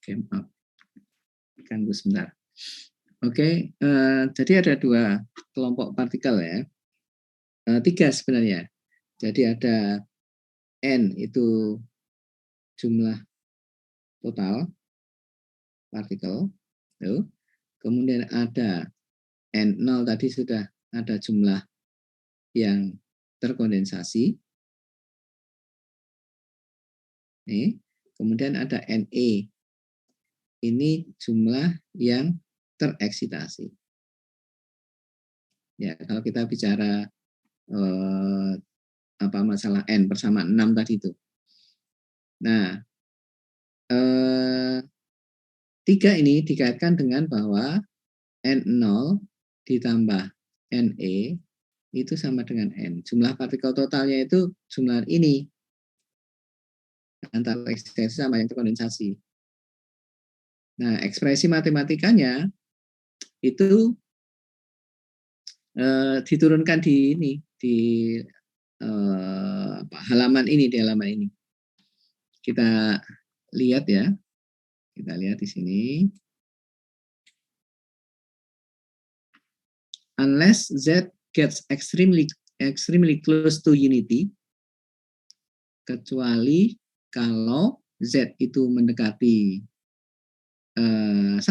B: Oke, maaf. Ganggu sebentar. Oke, jadi ada dua kelompok partikel ya. Tiga sebenarnya. Jadi ada N itu jumlah total partikel. Kemudian ada N0 tadi sudah ada jumlah yang terkondensasi. Kemudian ada Ne. Ini jumlah yang tereksitasi. Ya, kalau kita bicara masalah N bersama 6 tadi itu. Nah, 3 ini dikaitkan dengan bahwa N0 ditambah Ne itu sama dengan N. Jumlah partikel totalnya itu jumlah ini antara eksitasi sama yang terkondensasi. Nah, ekspresi matematikanya itu diturunkan di ini, di halaman ini, di halaman ini. Kita lihat ya. Kita lihat di sini. Unless Z gets extremely close to unity, kecuali kalau Z itu mendekati 1,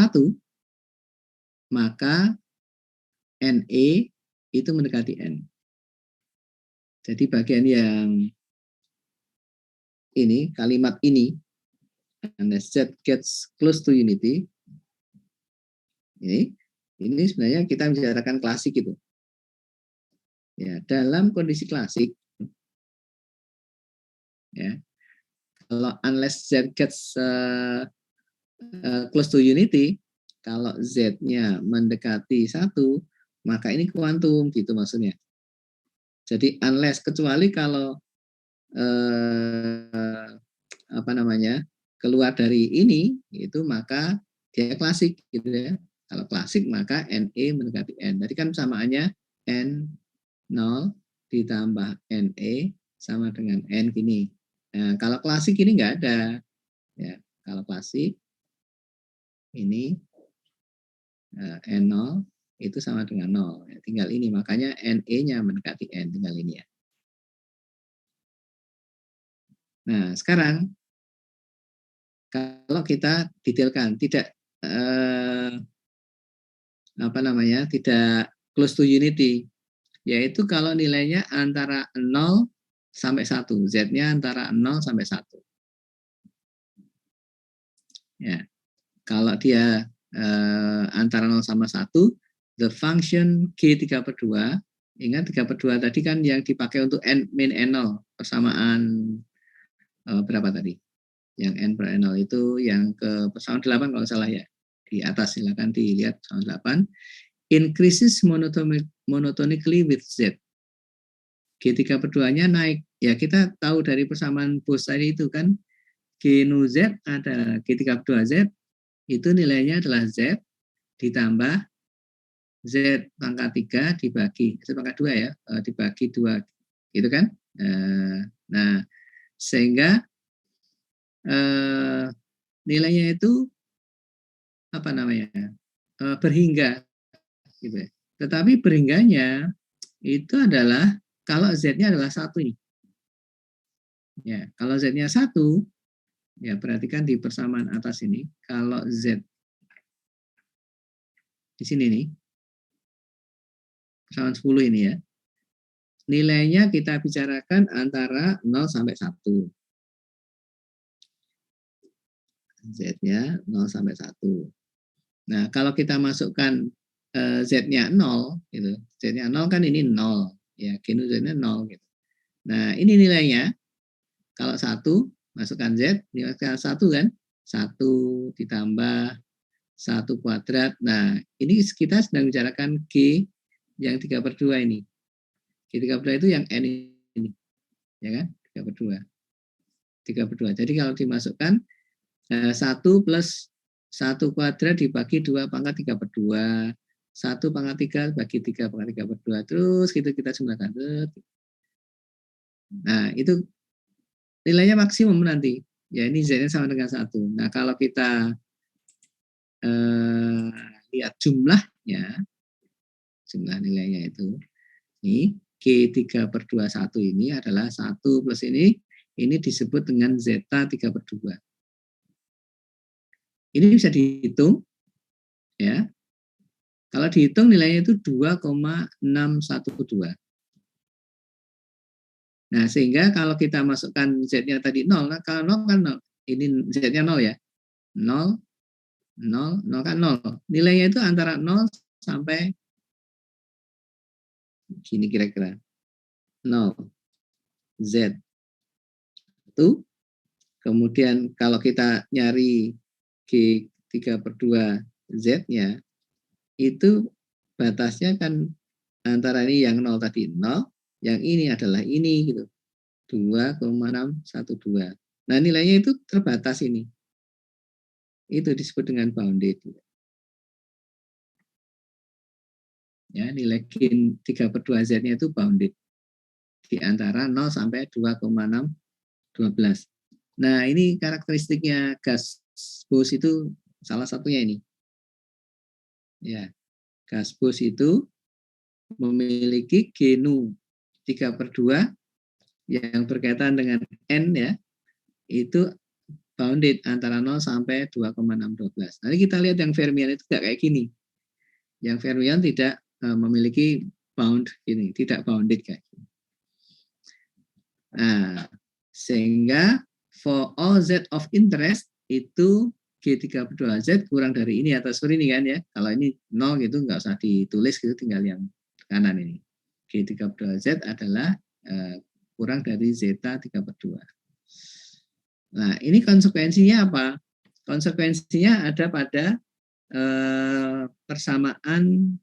B: maka Ne itu mendekati N. Jadi bagian yang ini, kalimat ini, unless Z gets close to unity, ini sebenarnya kita bicarakan klasik itu. Ya, dalam kondisi klasik, ya, kalau unless Z gets close to unity, kalau Z-nya mendekati 1, maka ini kuantum gitu maksudnya. Jadi unless, kecuali kalau keluar dari ini, itu maka dia klasik gitu ya. Kalau klasik maka NE mendekati N. Tadi kan samaannya N0 ditambah NE sama dengan N gini. Nah, kalau klasik ini nggak ada. Ya, kalau klasik ini N0 itu sama dengan 0. Ya, tinggal ini, makanya NE-nya mendekati N, tinggal ini ya. Nah, sekarang kalau kita detailkan, tidak tidak close to unity, yaitu kalau nilainya antara 0 sampai 1, Z-nya antara 0 sampai 1. Ya, kalau dia antara 0 sama 1, the function G3/2, ingat 3/2 tadi kan yang dipakai untuk N min N0, persamaan berapa tadi? Yang N per N0 itu yang ke persamaan 8 kalau salah ya. Di atas silakan dilihat persamaan 8. Increases monotonically with Z. G3/2-nya naik. Ya kita tahu dari persamaan Bose tadi itu kan, G nu Z ada G3/2Z, itu nilainya adalah Z ditambah Z pangkat 3 dibagi, Z pangkat 2 ya, dibagi 2. Gitu kan? Nah, sehingga nilainya itu apa namanya? Berhingga gitu ya. Tetapi berhingganya itu adalah kalau Z-nya adalah 1 ini. Ya, kalau Z-nya 1, ya perhatikan di persamaan atas ini, kalau Z di sini nih, persamaan 10 ini ya, nilainya kita bicarakan antara 0 sampai 1. Z-nya 0 sampai 1. Nah, kalau kita masukkan Z-nya 0, gitu. Z-nya 0 kan ini 0, ya, G0 Z-nya 0 gitu. Nah, ini nilainya kalau 1 masukkan Z, nilai 1 kan? 1 ditambah 1 kuadrat. Nah, ini kita sedang bicarakan G yang 3/2 ini. G 3/2 itu yang N ini. Ya kan? 3/2. 3/2. Jadi kalau dimasukkan 1 plus 1 kuadrat dibagi 2 pangkat 3/2. 1 pangkat 3 bagi 3 pangkat 3/2. Terus gitu kita jumlahkan. Nah, itu nilainya maksimum nanti. Ya, ini Z-nya sama dengan 1. Nah, kalau kita lihat jumlahnya, jumlah nilainya itu, ini G3/21 ini adalah 1 plus ini disebut dengan zeta 3/2. Ini bisa dihitung, ya. Kalau dihitung nilainya itu 2,612. Nah, sehingga kalau kita masukkan Z-nya tadi 0, nah kalau 0 kan 0. Ini Z-nya 0 ya. 0, 0, 0 kan 0. Nilainya itu antara 0 sampai gini kira-kira. 0. Z. Itu. Kemudian kalau kita nyari G3/2 Z-nya, itu batasnya kan antara ini yang 0 tadi 0, yang ini adalah ini gitu. 2,612. Nah, nilainya itu terbatas ini. Itu disebut dengan bounded. Ya, nilai G 3/2Z-nya itu bounded. Di antara 0 sampai 2,612. Nah, ini karakteristiknya gas Bose itu salah satunya ini. Ya, gas Bose itu memiliki G nu 3/2 yang berkaitan dengan N ya, itu bounded antara 0 sampai 2,612. Nanti kita lihat yang fermion itu tidak kayak gini. Yang fermion tidak memiliki bound ini, tidak bounded kayak gini. Nah, sehingga for all Z of interest itu G3/2Z kurang dari ini atau seperti ini kan ya. Kalau ini 0 gitu nggak usah ditulis gitu, tinggal yang kanan ini. G3/2Z adalah kurang dari zeta 3/2. Nah, ini konsekuensinya apa? Konsekuensinya ada pada persamaan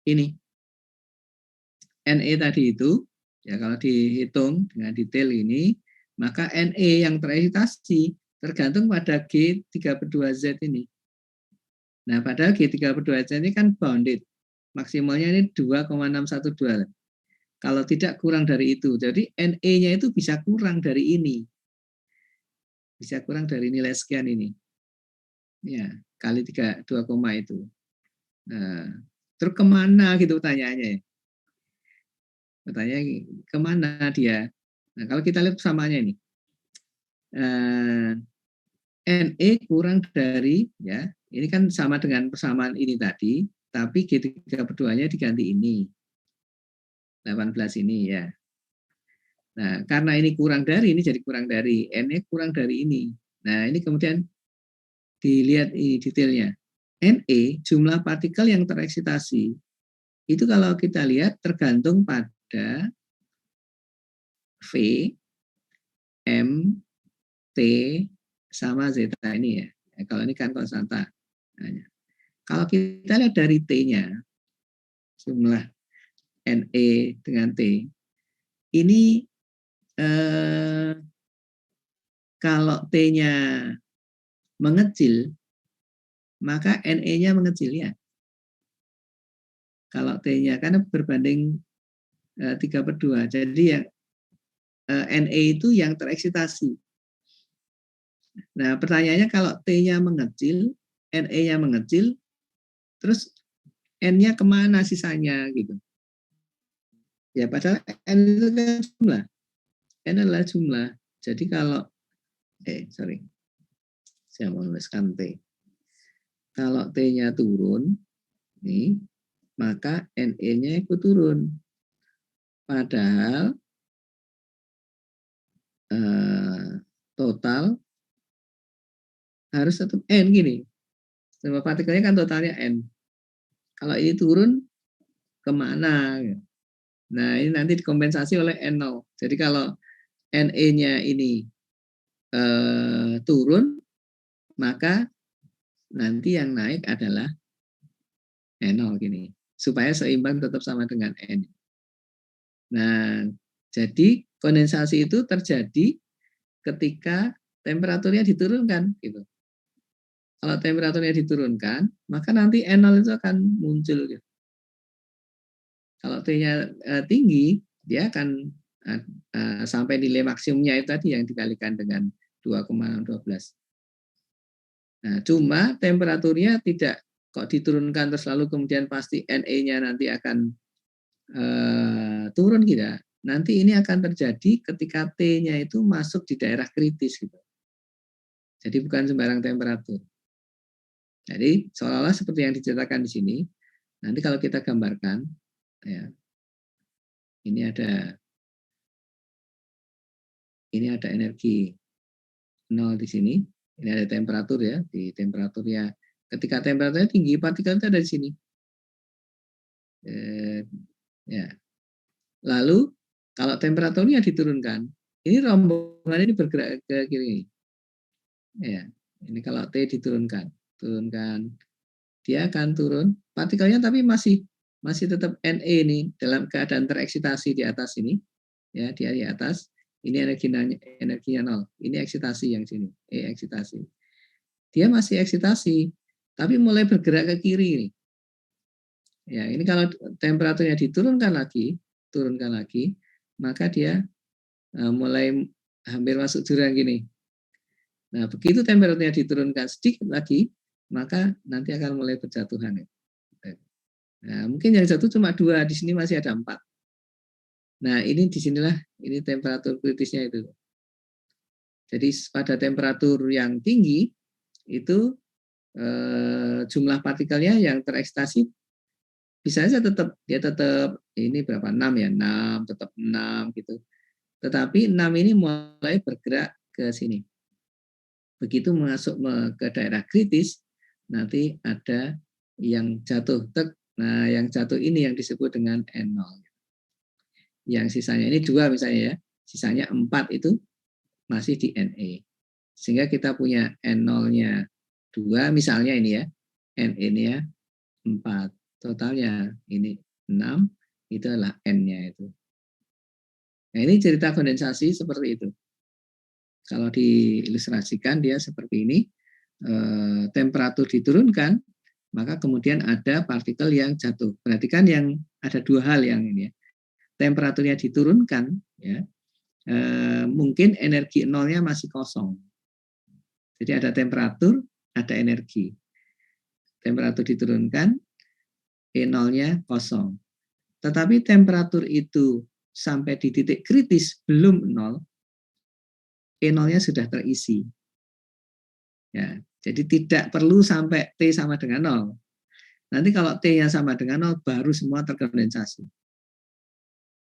B: ini. NE tadi itu, ya kalau dihitung dengan detail ini, maka Ne yang tereksitasi tergantung pada G32Z ini. Nah, padahal G32Z ini kan bounded. Maksimalnya ini 2,612. Kalau tidak kurang dari itu. Jadi Ne-nya itu bisa kurang dari ini. Bisa kurang dari nilai sekian ini. Ya, kali 2, itu. Nah, terus kemana gitu pertanyaannya? Pertanyaannya kemana dia? Nah, kalau kita lihat samanya ini. Ne kurang dari, ya, ini kan sama dengan persamaan ini tadi, tapi G32-nya diganti ini. 18 ini ya. Nah, karena ini kurang dari, ini jadi kurang dari. Ne kurang dari ini. Nah, ini kemudian dilihat ini detailnya. Ne, jumlah partikel yang tereksitasi, itu kalau kita lihat tergantung pada V, M, T, sama zeta ini ya. Kalau ini kan konstanta. Nah, kalau kita lihat dari T-nya, jumlah Ne dengan T, ini kalau T-nya mengecil, maka Ne-nya mengecil ya. Kalau T-nya karena berbanding 3/2. Jadi yang Ne itu yang tereksitasi. Nah, pertanyaannya kalau T-nya mengecil, Ne-nya mengecil, terus N-nya kemana sisanya gitu. Ya padahal N itu kan jumlah. N adalah jumlah. Jadi kalau, saya mau menuliskan T. Kalau T-nya turun, nih, maka Ne-nya ikut turun. Padahal total harus tetap N gini. Jumlah partikelnya kan totalnya N. Kalau ini turun, kemana? Nah, ini nanti dikompensasi oleh N0. Jadi kalau Ne-nya ini turun, maka nanti yang naik adalah N0 gini. Supaya seimbang tetap sama dengan N. Nah, jadi kondensasi itu terjadi ketika temperaturnya diturunkan gitu. Kalau temperaturnya diturunkan, maka nanti N0 itu akan muncul gitu. Kalau T-nya tinggi, dia akan sampai nilai maksimumnya itu tadi yang dikalikan dengan 2,12. Nah, cuma temperaturnya tidak kok diturunkan terus lalu kemudian pasti Ne-nya nanti akan turun tidak. Nanti ini akan terjadi ketika T-nya itu masuk di daerah kritis gitu. Jadi bukan sembarang temperatur. Jadi seolah-olah seperti yang diceritakan di sini. Nanti kalau kita gambarkan, ya, ini ada energi 0 di sini. Ini ada temperatur ya, di temperaturnya. Ketika temperaturnya tinggi, partikel itu ada di sini. Ya. Lalu kalau temperaturnya diturunkan, ini rombongan ini bergerak ke kiri. Ya, ini kalau T diturunkan, dia akan turun. Partikelnya tapi masih tetap Ne ini dalam keadaan tereksitasi di atas ini. Ya, dia di atas. Ini energinya 0. Ini eksitasi yang sini. Eksitasi. Dia masih eksitasi, tapi mulai bergerak ke kiri ini. Ya, ini kalau temperaturnya turunkan lagi, maka dia mulai hampir masuk jurang gini. Nah, begitu temperaturnya diturunkan sedikit lagi, maka nanti akan mulai berjatuhan. Nah, mungkin yang jatuh cuma 2, di sini masih ada 4. Nah, ini disinilah ini temperatur kritisnya itu. Jadi pada temperatur yang tinggi itu jumlah partikelnya yang terekstasi bisa saja tetap ini berapa 6 ya 6 tetap 6 gitu. Tetapi 6 ini mulai bergerak ke sini. Begitu masuk ke daerah kritis, nanti ada yang jatuh. Nah, yang jatuh ini yang disebut dengan N0. Yang sisanya ini 2 misalnya ya, sisanya 4 itu masih di Ne. Sehingga kita punya N0-nya 2 misalnya ini ya, Ne-nya 4. Totalnya ini 6, itu adalah N-nya itu. Nah, ini cerita kondensasi seperti itu. Kalau diilustrasikan dia seperti ini, temperatur diturunkan, maka kemudian ada partikel yang jatuh. Perhatikan yang ada dua hal yang ini ya. Temperaturnya diturunkan, ya, mungkin energi nolnya masih kosong. Jadi ada temperatur, ada energi. Temperatur diturunkan, E0-nya kosong. Tetapi temperatur itu sampai di titik kritis belum nol, E0-nya sudah terisi. Ya, jadi tidak perlu sampai T sama dengan nol. Nanti kalau T-nya sama dengan nol, baru semua terkondensasi.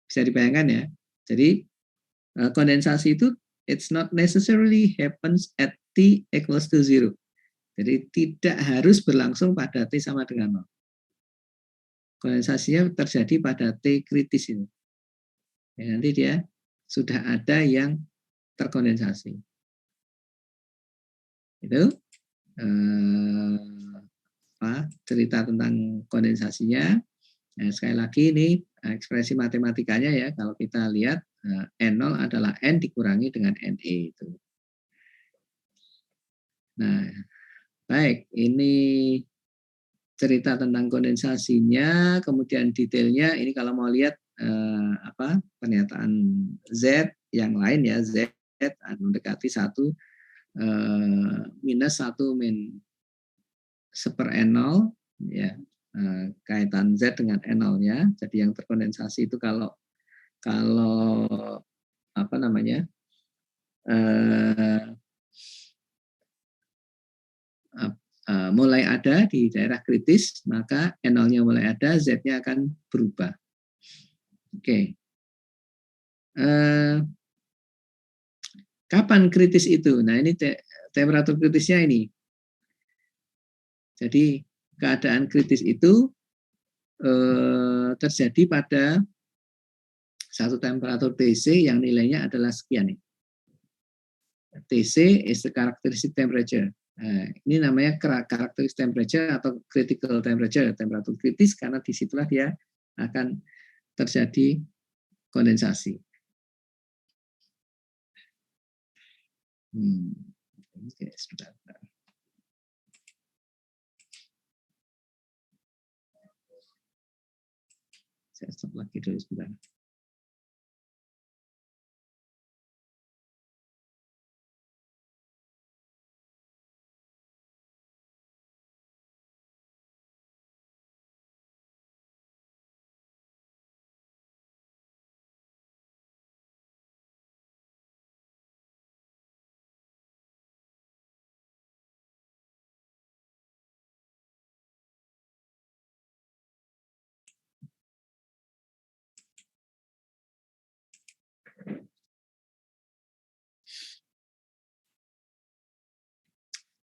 B: Bisa dibayangkan ya. Jadi kondensasi itu it's not necessarily happens at T equals to 0. Jadi tidak harus berlangsung pada T sama dengan nol. Kondensasinya terjadi pada T kritis ini. Ya, nanti dia sudah ada yang terkondensasi. Itu cerita tentang kondensasinya. Nah, sekali lagi ini ekspresi matematikanya ya, kalau kita lihat N0 adalah N dikurangi dengan NE itu. Nah, baik, ini cerita tentang kondensasinya, kemudian detailnya ini kalau mau lihat pernyataan Z yang lain ya, Z mendekati 1 minus 1 min seper N0 ya, kaitan Z dengan N0-nya. Jadi yang terkondensasi itu kalau apa namanya mulai ada di daerah kritis, maka N0-nya mulai ada, Z-nya akan berubah. Oke. Kapan kritis itu? Nah, ini temperatur kritisnya ini. Jadi keadaan kritis itu terjadi pada satu temperatur TC yang nilainya adalah sekian. TC is the characteristic temperature. Nah, ini namanya characteristic temperature atau critical temperature, temperatur kritis, karena disitulah dia akan terjadi kondensasi. Oke, sebentar. Saya stop lagi dulu sebentar.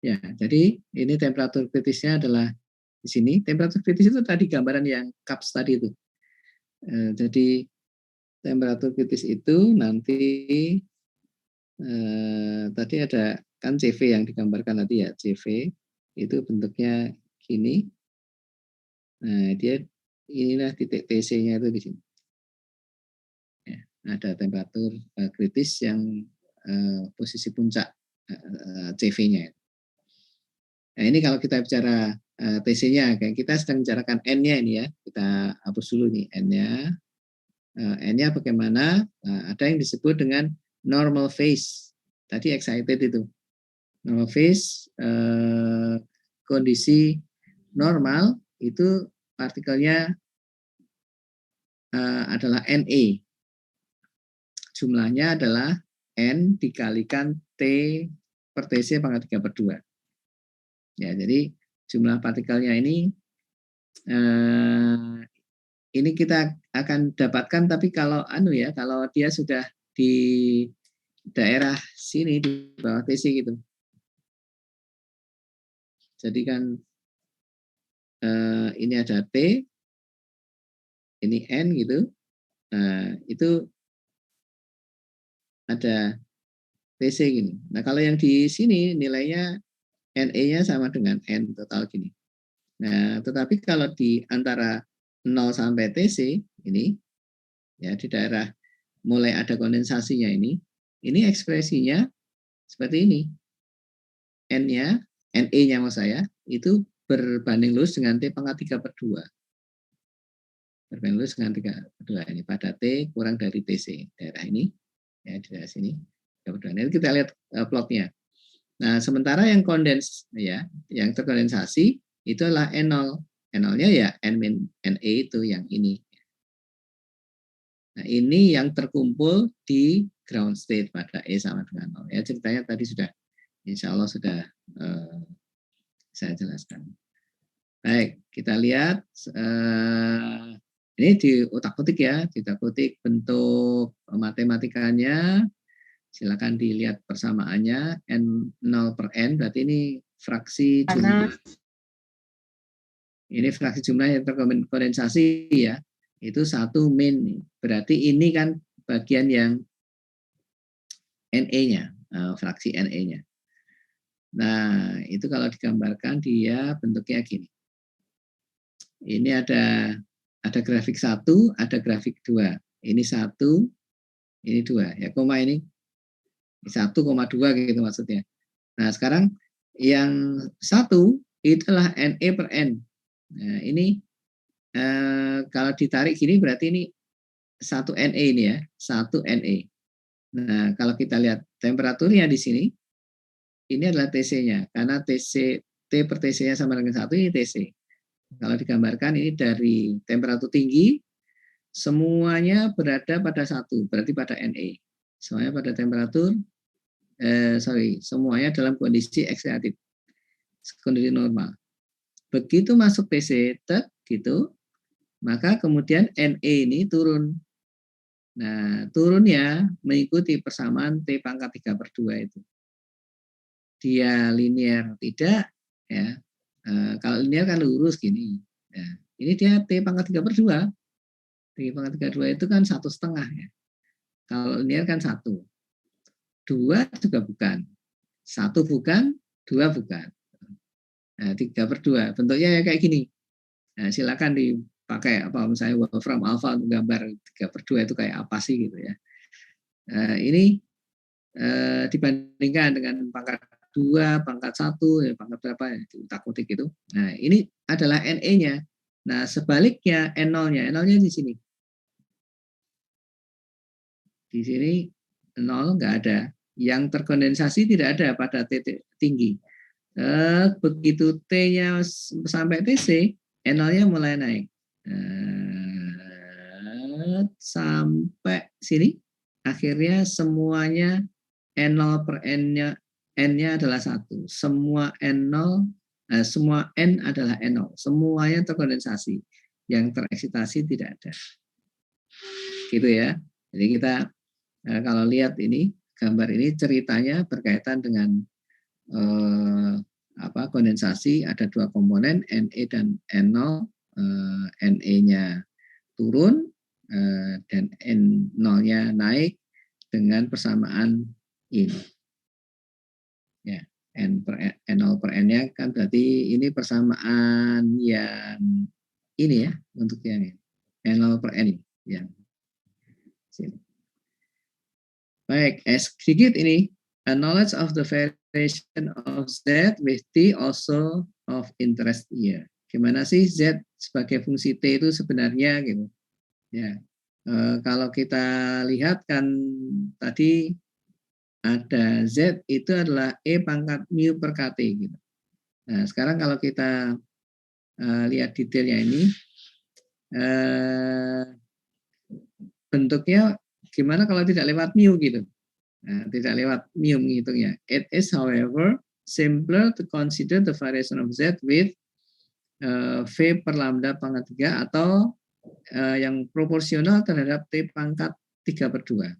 B: Ya, jadi ini temperatur kritisnya adalah di sini. Temperatur kritis itu tadi gambaran yang cups tadi itu. Jadi temperatur kritis itu nanti tadi ada kan CV yang digambarkan tadi ya, CV itu bentuknya gini. Nah, dia inilah titik TC-nya itu di sini. Ya, ada temperatur kritis yang posisi puncak CV-nya. Nah, ini kalau kita bicara TC-nya, kita sedang bicarakan N-nya ini ya. Kita hapus dulu nih N-nya. N-nya bagaimana? Nah, ada yang disebut dengan normal phase. Tadi excited itu. Normal phase, kondisi normal itu partikelnya adalah NE. Jumlahnya adalah N dikalikan T per TC pangkat 3/2. Ya, jadi jumlah partikelnya ini kita akan dapatkan, tapi kalau kalau dia sudah di daerah sini di bawah TC gitu. Jadi kan ini ada T, ini N gitu. Nah, itu ada TC gini. Nah, kalau yang di sini nilainya NE-nya sama dengan N total gini. Nah, tetapi kalau di antara 0 sampai TC ini, ya di daerah mulai ada kondensasinya ini ekspresinya Seperti ini. N-nya, NE-nya maksud saya, itu berbanding lurus dengan T pangkat 3 per 2. Berbanding lurus dengan 3 per 2 ini pada T kurang dari TC. Daerah ini, ya di daerah sini. Ini kita lihat plotnya. Nah, sementara yang kondens, ya, yang terkondensasi itu adalah N0. N0-nya ya NE itu yang ini. Nah, ini yang terkumpul di ground state pada E sama dengan 0. Ya, ceritanya tadi sudah, insya Allah sudah saya jelaskan. Baik, kita lihat. Ini di otak-otik ya, diutak-otik bentuk matematikanya. Silakan dilihat persamaannya. N0 per N, berarti ini fraksi jumlah. Ini fraksi jumlah yang terkondensasi ya. Itu 1 min. Berarti ini kan bagian yang NE-nya, fraksi NE-nya. Nah, itu kalau digambarkan dia bentuknya gini. Ini ada grafik 1, ada grafik 2. Ini 1, ini 2. Ya, koma ini 1,2 gitu maksudnya. Nah, sekarang yang 1 itulah NE per N. Nah, ini kalau ditarik gini berarti ini 1 NE ini ya, 1 NE. Nah, kalau kita lihat temperaturnya di sini, ini adalah TC-nya. Karena TC, T per TC-nya sama dengan 1, ini TC. Kalau digambarkan ini dari temperatur tinggi, semuanya berada pada 1, berarti pada NE. Semuanya pada temperatur, semuanya dalam kondisi ekstreatif, kondisi normal. Begitu masuk TC, gitu, maka kemudian NE ini turun. Nah, turunnya mengikuti persamaan T pangkat 3 per 2 itu. Dia linear tidak, ya. Kalau linear kan lurus gini. Ya. Ini dia T pangkat 3 per 2. T pangkat 3 per 2 itu kan 1,5 ya. Kalau linear kan 1. 2 juga bukan. 1 bukan, 2 bukan. Nah, 3 per 2. Bentuknya ya kayak gini. Nah, silakan dipakai apa misalnya wolfram alpha untuk gambar 3 per 2 itu kayak apa sih gitu ya. Ini dibandingkan dengan pangkat 2, pangkat 1, ya, pangkat berapa ya, diutak-utik itu. Nah, ini adalah NE-nya. Nah, sebaliknya N0-nya. N0-nya di sini. Di sini 0 nggak ada. Yang terkondensasi tidak ada pada titik tinggi. Begitu T-nya sampai TC, N0-nya mulai naik. Sampai sini, akhirnya semuanya N0 per N-nya adalah 1. Semua N0, semua N adalah N0. Semuanya terkondensasi. Yang tereksitasi tidak ada. Gitu ya. Jadi kita kalau lihat ini, gambar ini ceritanya berkaitan dengan kondensasi. Ada 2 komponen, NE dan N0. NE-nya turun dan N0-nya naik dengan persamaan ini. Ya, N0 per N-nya kan berarti ini persamaan yang ini ya, untuk yang ini. N0 per N ini. Yang sini. Baik, sedikit ini. A knowledge of the variation of Z with T also of interest here. Gimana sih Z sebagai fungsi T itu sebenarnya gitu. Ya, kalau kita lihat kan tadi ada Z itu adalah E pangkat mu per KT gitu. Nah, sekarang kalau kita lihat detailnya ini, bentuknya gimana kalau tidak lewat mu gitu. Nah, tidak lewat mu menghitungnya. It is however simpler to consider the variation of Z with V per lambda pangkat 3 atau yang proporsional terhadap T pangkat 3 per 2.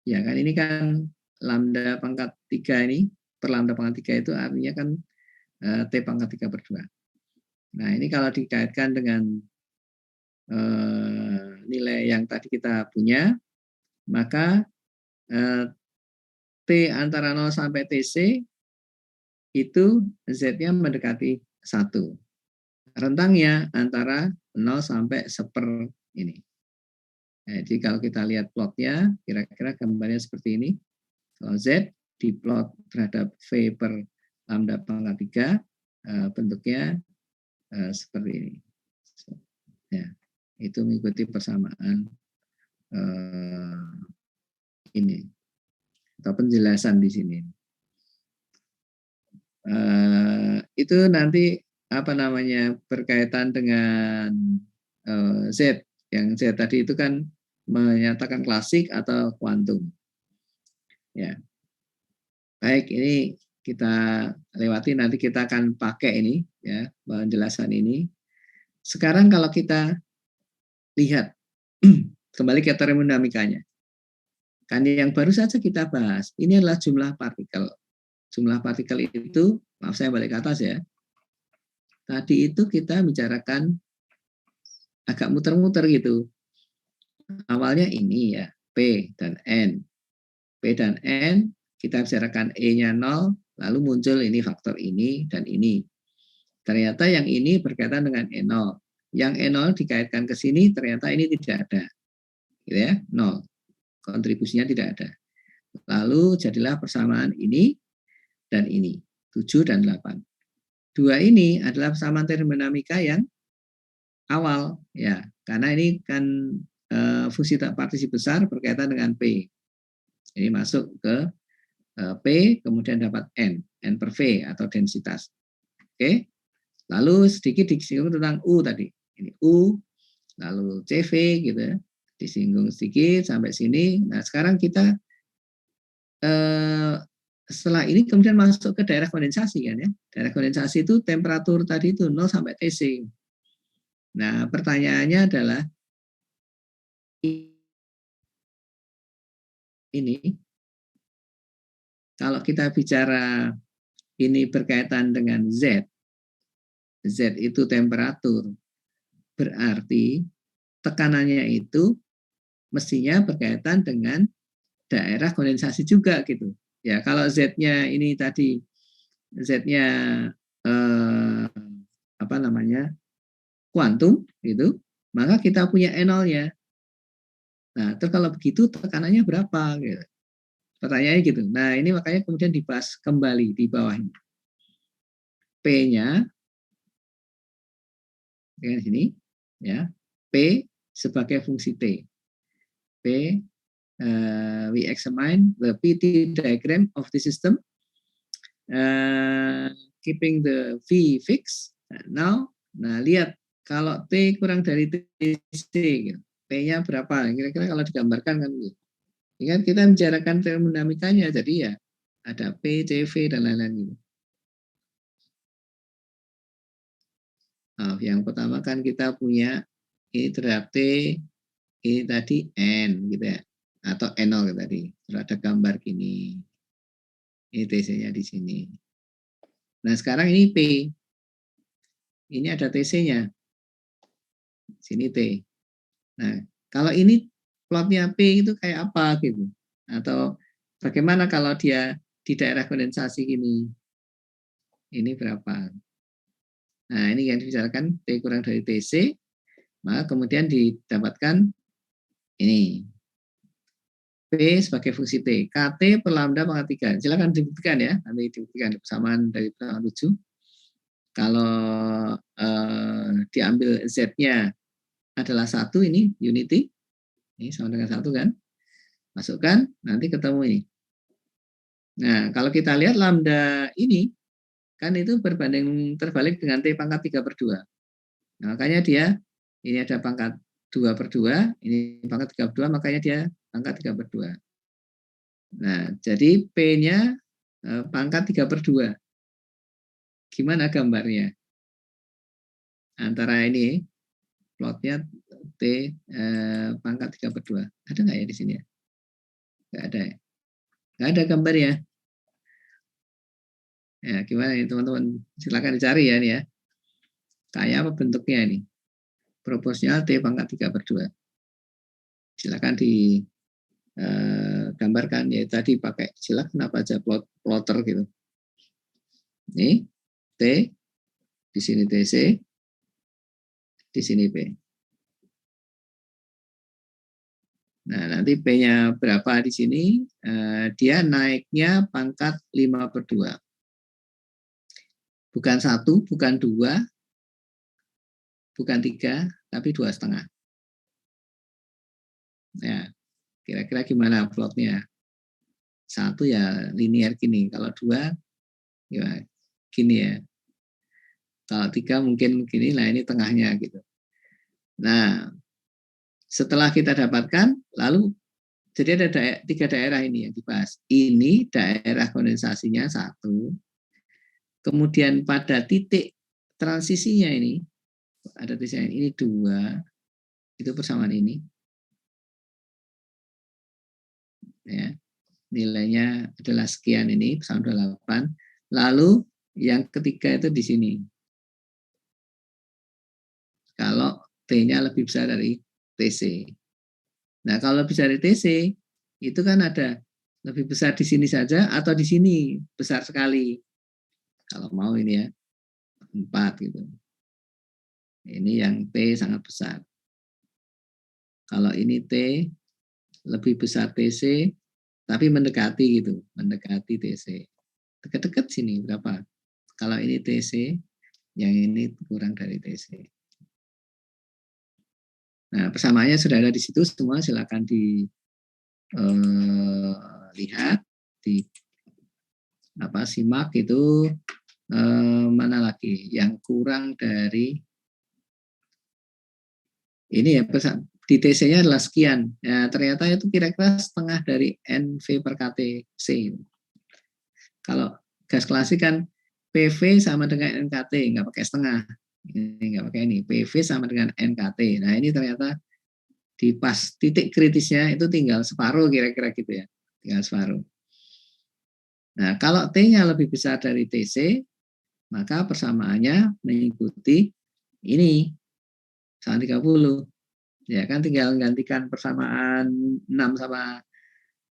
B: Ya kan, ini kan lambda pangkat 3 ini, per lambda pangkat 3 itu artinya kan T pangkat 3 per 2. Nah, ini kalau dikaitkan dengan nilai yang tadi kita punya, maka T antara 0 sampai TC itu Z-nya mendekati 1. Rentangnya antara 0 sampai 1/, ini. Jadi kalau kita lihat plotnya, kira-kira gambarnya seperti ini. Kalau Z diplot terhadap V per lambda pangkat 3, bentuknya seperti ini. Ya, itu mengikuti persamaan ini atau penjelasan di sini. Itu nanti apa namanya berkaitan dengan Z. Yang Z tadi itu kan menyatakan klasik atau kuantum. Ya, baik, ini kita lewati, nanti kita akan pakai ini ya penjelasan ini. Sekarang kalau kita lihat kembali ke termodinamikanya, kan yang baru saja kita bahas ini adalah jumlah partikel. Jumlah partikel itu, maaf saya balik ke atas ya. Tadi itu kita bicarakan agak muter-muter gitu. Awalnya ini ya, P dan N. P dan N, kita bicarakan E-nya 0, lalu muncul ini faktor ini dan ini. Ternyata yang ini berkaitan dengan E0. Yang E0 dikaitkan ke sini, ternyata ini tidak ada. Gitu ya, 0. Kontribusinya tidak ada. Lalu jadilah persamaan ini dan ini, 7 dan 8. Dua ini adalah persamaan termodinamika yang awal ya, karena ini kan fungsi partisi besar berkaitan dengan P. Ini masuk ke P, kemudian dapat N per V atau densitas. Oke. Lalu sedikit disinggung tentang U tadi. Ini U, lalu CV gitu ya. Disinggung sedikit sampai sini. Nah, sekarang kita setelah ini kemudian masuk ke daerah kondensasi kan ya. Daerah kondensasi itu temperatur tadi itu 0 sampai TC. Nah, pertanyaannya adalah ini kalau kita bicara ini berkaitan dengan Z. Z itu temperatur. Berarti tekanannya itu mestinya berkaitan dengan daerah kondensasi juga gitu. Ya, kalau Z-nya ini tadi Z-nya apa namanya? Kuantum gitu, maka kita punya E0-nya. Nah, terus kalau begitu tekanannya berapa gitu. Pertanyaannya gitu. Nah, ini makanya kemudian dibahas kembali di bawahnya. P-nya dengan sini ya. P sebagai fungsi T. P we examine the PT diagram of the system keeping the V fixed. Now, nah lihat kalau T kurang dari TC gitu. P-nya berapa? Kira-kira kalau digambarkan kan gitu. Ini kan kita bicarakan termodinamikanya, jadi ya ada P, CV, dan lain-lain gitu. Nah, yang pertama kan kita punya ini terhadap T, ini tadi N gitu ya, atau N0 gitu tadi. Terus ada gambar gini, ini TC-nya di sini. Nah sekarang ini P, ini ada TC-nya, sini T. Nah kalau ini plotnya P itu kayak apa gitu, atau bagaimana kalau dia di daerah kondensasi gini, ini berapa? Nah, ini yang dibicarakan T kurang dari TC, maka kemudian didapatkan ini. P sebagai fungsi T. KT per lambda pangkat 3. Silakan dibuktikan ya, nanti dibuktikan persamaan dari persamaan 7. Kalau diambil Z-nya adalah 1 ini, unity. Ini sama dengan 1 kan. Masukkan, nanti ketemu ini. Nah, kalau kita lihat lambda ini, kan itu berbanding terbalik dengan T pangkat 3/2. Nah, makanya dia ini ada pangkat 2/2, ini pangkat 3/2, makanya dia pangkat 3/2. Nah, jadi P-nya pangkat 3/2. Gimana gambarnya? Antara ini plotnya T pangkat 3/2. Ada nggak ya di sini ya? Nggak ada ya? Nggak ada gambarnya. Ya, gimana ini teman-teman? Silakan dicari ya ini ya. Kayak apa bentuknya ini? Proporsional T pangkat 3/2. Silakan gambarkan ya, tadi pakai silakan apa aja plotter gitu. Ini T, di sini TC, di sini P. Nah, nanti P-nya berapa di sini? Dia naiknya pangkat 5/2. Bukan 1, bukan 2, bukan 3, tapi 2,5. Ya, kira-kira gimana plotnya? 1 ya linear gini, kalau 2 ya gini ya. Kalau 3 mungkin gini, nah ini tengahnya gitu. Nah, setelah kita dapatkan, lalu jadi ada 3 daerah ini yang dibahas. Ini daerah kondensasinya 1, kemudian pada titik transisinya ini, ada titik ini 2, itu persamaan ini. Ya, nilainya adalah sekian ini, sama 28. Lalu yang ketiga itu di sini. Kalau T-nya lebih besar dari TC. Nah, kalau lebih besar dari TC, itu kan ada lebih besar di sini saja atau di sini besar sekali. Kalau mau ini ya, 4 gitu. Ini yang T sangat besar. Kalau ini T lebih besar TC, tapi mendekati gitu, mendekati TC. Dekat-dekat sini berapa? Kalau ini TC, yang ini kurang dari TC. Nah, persamaannya sudah ada di situ semua, silakan dilihat, simak itu mana lagi yang kurang dari ini ya, di TC-nya adalah sekian. Ya, ternyata itu kira-kira setengah dari NV per KTC. Kalau gas klasik kan PV sama dengan NKT, nggak pakai setengah. Ini nggak pakai ini. PV sama dengan NKT. Nah, ini ternyata di pas titik kritisnya itu tinggal separuh kira-kira gitu ya. Tinggal separuh. Nah, kalau T-nya lebih besar dari TC, maka persamaannya mengikuti ini, sama 30. Ya kan tinggal gantikan persamaan 6 sama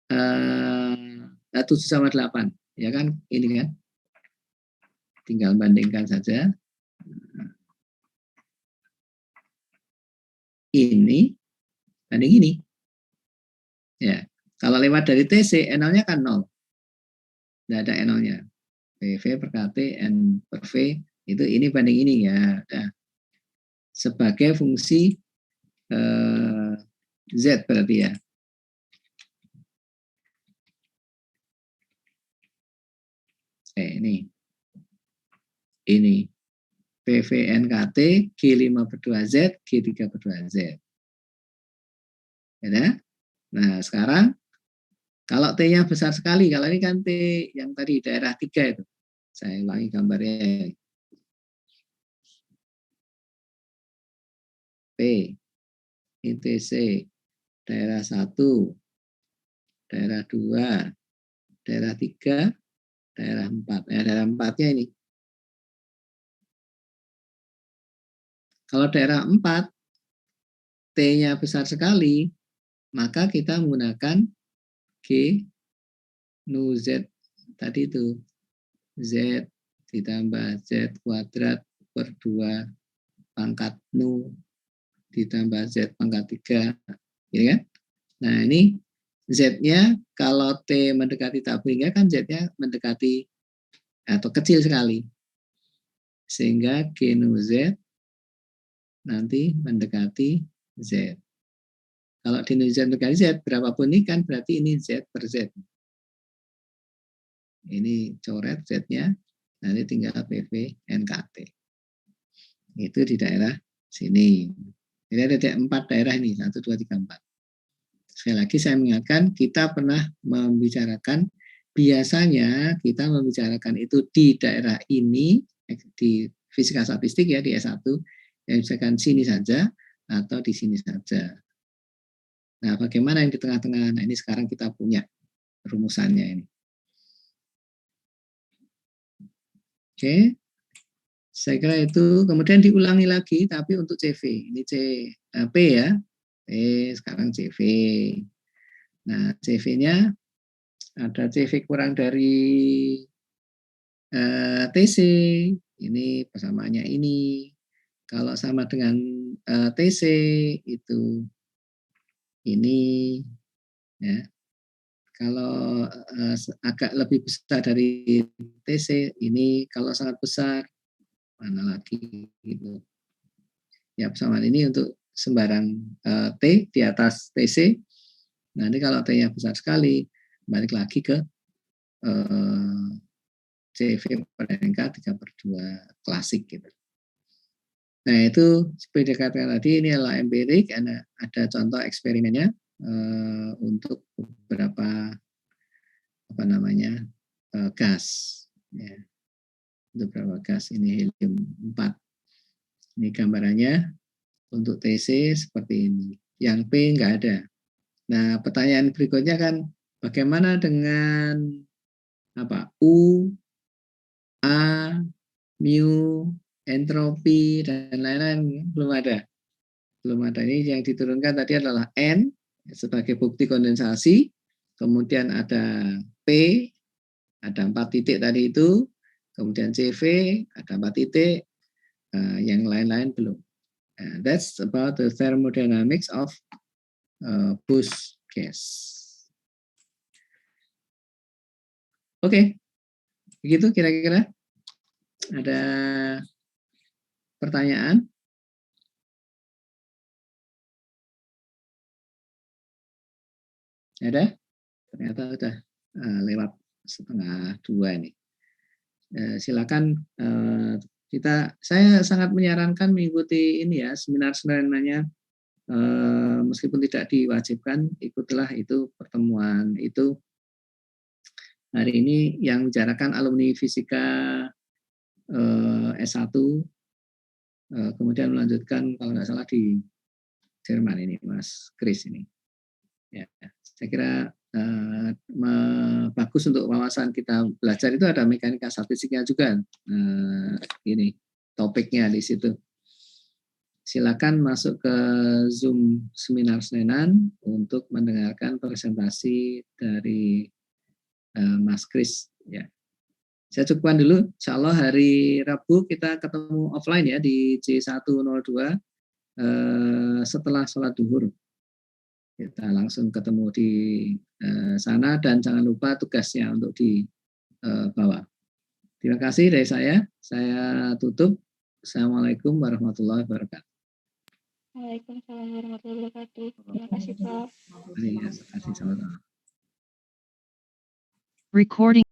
B: 7 sama 8. Ya kan ini kan. Tinggal bandingkan saja. Ini banding ini. Ya. Kalau lewat dari TC, NO-nya kan 0. Tidak ada NO-nya. PV per KT, N per V, itu ini banding ini ya. Nah, sebagai fungsi Z berarti ya. Ini PVNKT G5/2Z, G3/2Z. Ya. Nah, sekarang kalau T-nya besar sekali, kalau ini kan T yang tadi daerah 3 itu. Saya ulangi gambarnya. P, ITC, daerah 1, daerah 2, daerah 3, daerah 4. Nah, daerah 4-nya ini. Kalau daerah 4, T-nya besar sekali, maka kita menggunakan G nu Z tadi itu. Z ditambah Z kuadrat per 2 pangkat nu ditambah Z pangkat 3. Ya kan? Nah, ini Z-nya kalau T mendekati tabungnya kan Z-nya mendekati atau kecil sekali. Sehingga G nu Z nanti mendekati Z. Kalau di nu Z mendekati Z, berapapun ini kan berarti ini Z per Z. Ini coret Z-nya, nanti tinggal PV NKT. Itu di daerah sini. Jadi ada 4 daerah ini, 1, 2, 3, 4. Sekali lagi saya mengingatkan, kita pernah membicarakan, biasanya kita membicarakan itu di daerah ini, di fisika statistik ya, di S1, yang misalkan sini saja, atau di sini saja. Nah, bagaimana yang di tengah-tengah? Nah, ini sekarang kita punya rumusannya ini. Oke, saya kira itu. Kemudian diulangi lagi, tapi untuk CV. Ini P ya. P, sekarang CV. Nah, CV-nya ada CV kurang dari TC. Ini persamaannya ini. Kalau sama dengan TC, itu Ini ya. Kalau agak lebih besar dari TC, ini kalau sangat besar, mana lagi gitu. Ya, persamaan ini untuk sembarang T di atas TC. Nanti kalau T-nya besar sekali, balik lagi ke CV per K 3/2 klasik gitu. Nah, itu seperti dikatakan tadi, ini adalah empirik, ada contoh eksperimennya untuk beberapa gas, ya. Untuk beberapa gas, ini helium 4. Ini gambarannya untuk TC seperti ini. Yang P nggak ada. Nah, pertanyaan berikutnya kan, bagaimana dengan U, A, mu, entropi, dan lain-lain? Belum ada. Ini yang diturunkan tadi adalah N sebagai bukti kondensasi, kemudian ada P, ada 4 titik tadi itu, kemudian CV, ada 4 titik, yang lain-lain belum. That's about the thermodynamics of Busch gas. Oke, begitu kira-kira. Ada pertanyaan? Ada? Ternyata sudah lewat 1:30 ini. Silakan saya sangat menyarankan mengikuti ini ya, seminar-seminarnya, meskipun tidak diwajibkan, ikutilah itu pertemuan itu. Hari ini yang bicarakan alumni fisika S1, kemudian melanjutkan kalau nggak salah di Jerman ini, Mas Chris ini. Ya, saya kira bagus untuk wawasan kita belajar itu, ada mekanika statistiknya juga. Ini topiknya di situ. Silakan masuk ke Zoom seminar Senenan untuk mendengarkan presentasi dari Mas Chris. Ya, saya cukupkan dulu. Insya Allah hari Rabu kita ketemu offline ya di C102 setelah sholat duhur. Kita langsung ketemu di sana, dan jangan lupa tugasnya untuk dibawa. Terima kasih dari saya tutup. Assalamualaikum warahmatullahi wabarakatuh.
A: Waalaikumsalam warahmatullahi wabarakatuh. Terima kasih, Prof.
B: Terima kasih, sama-sama.
C: Recording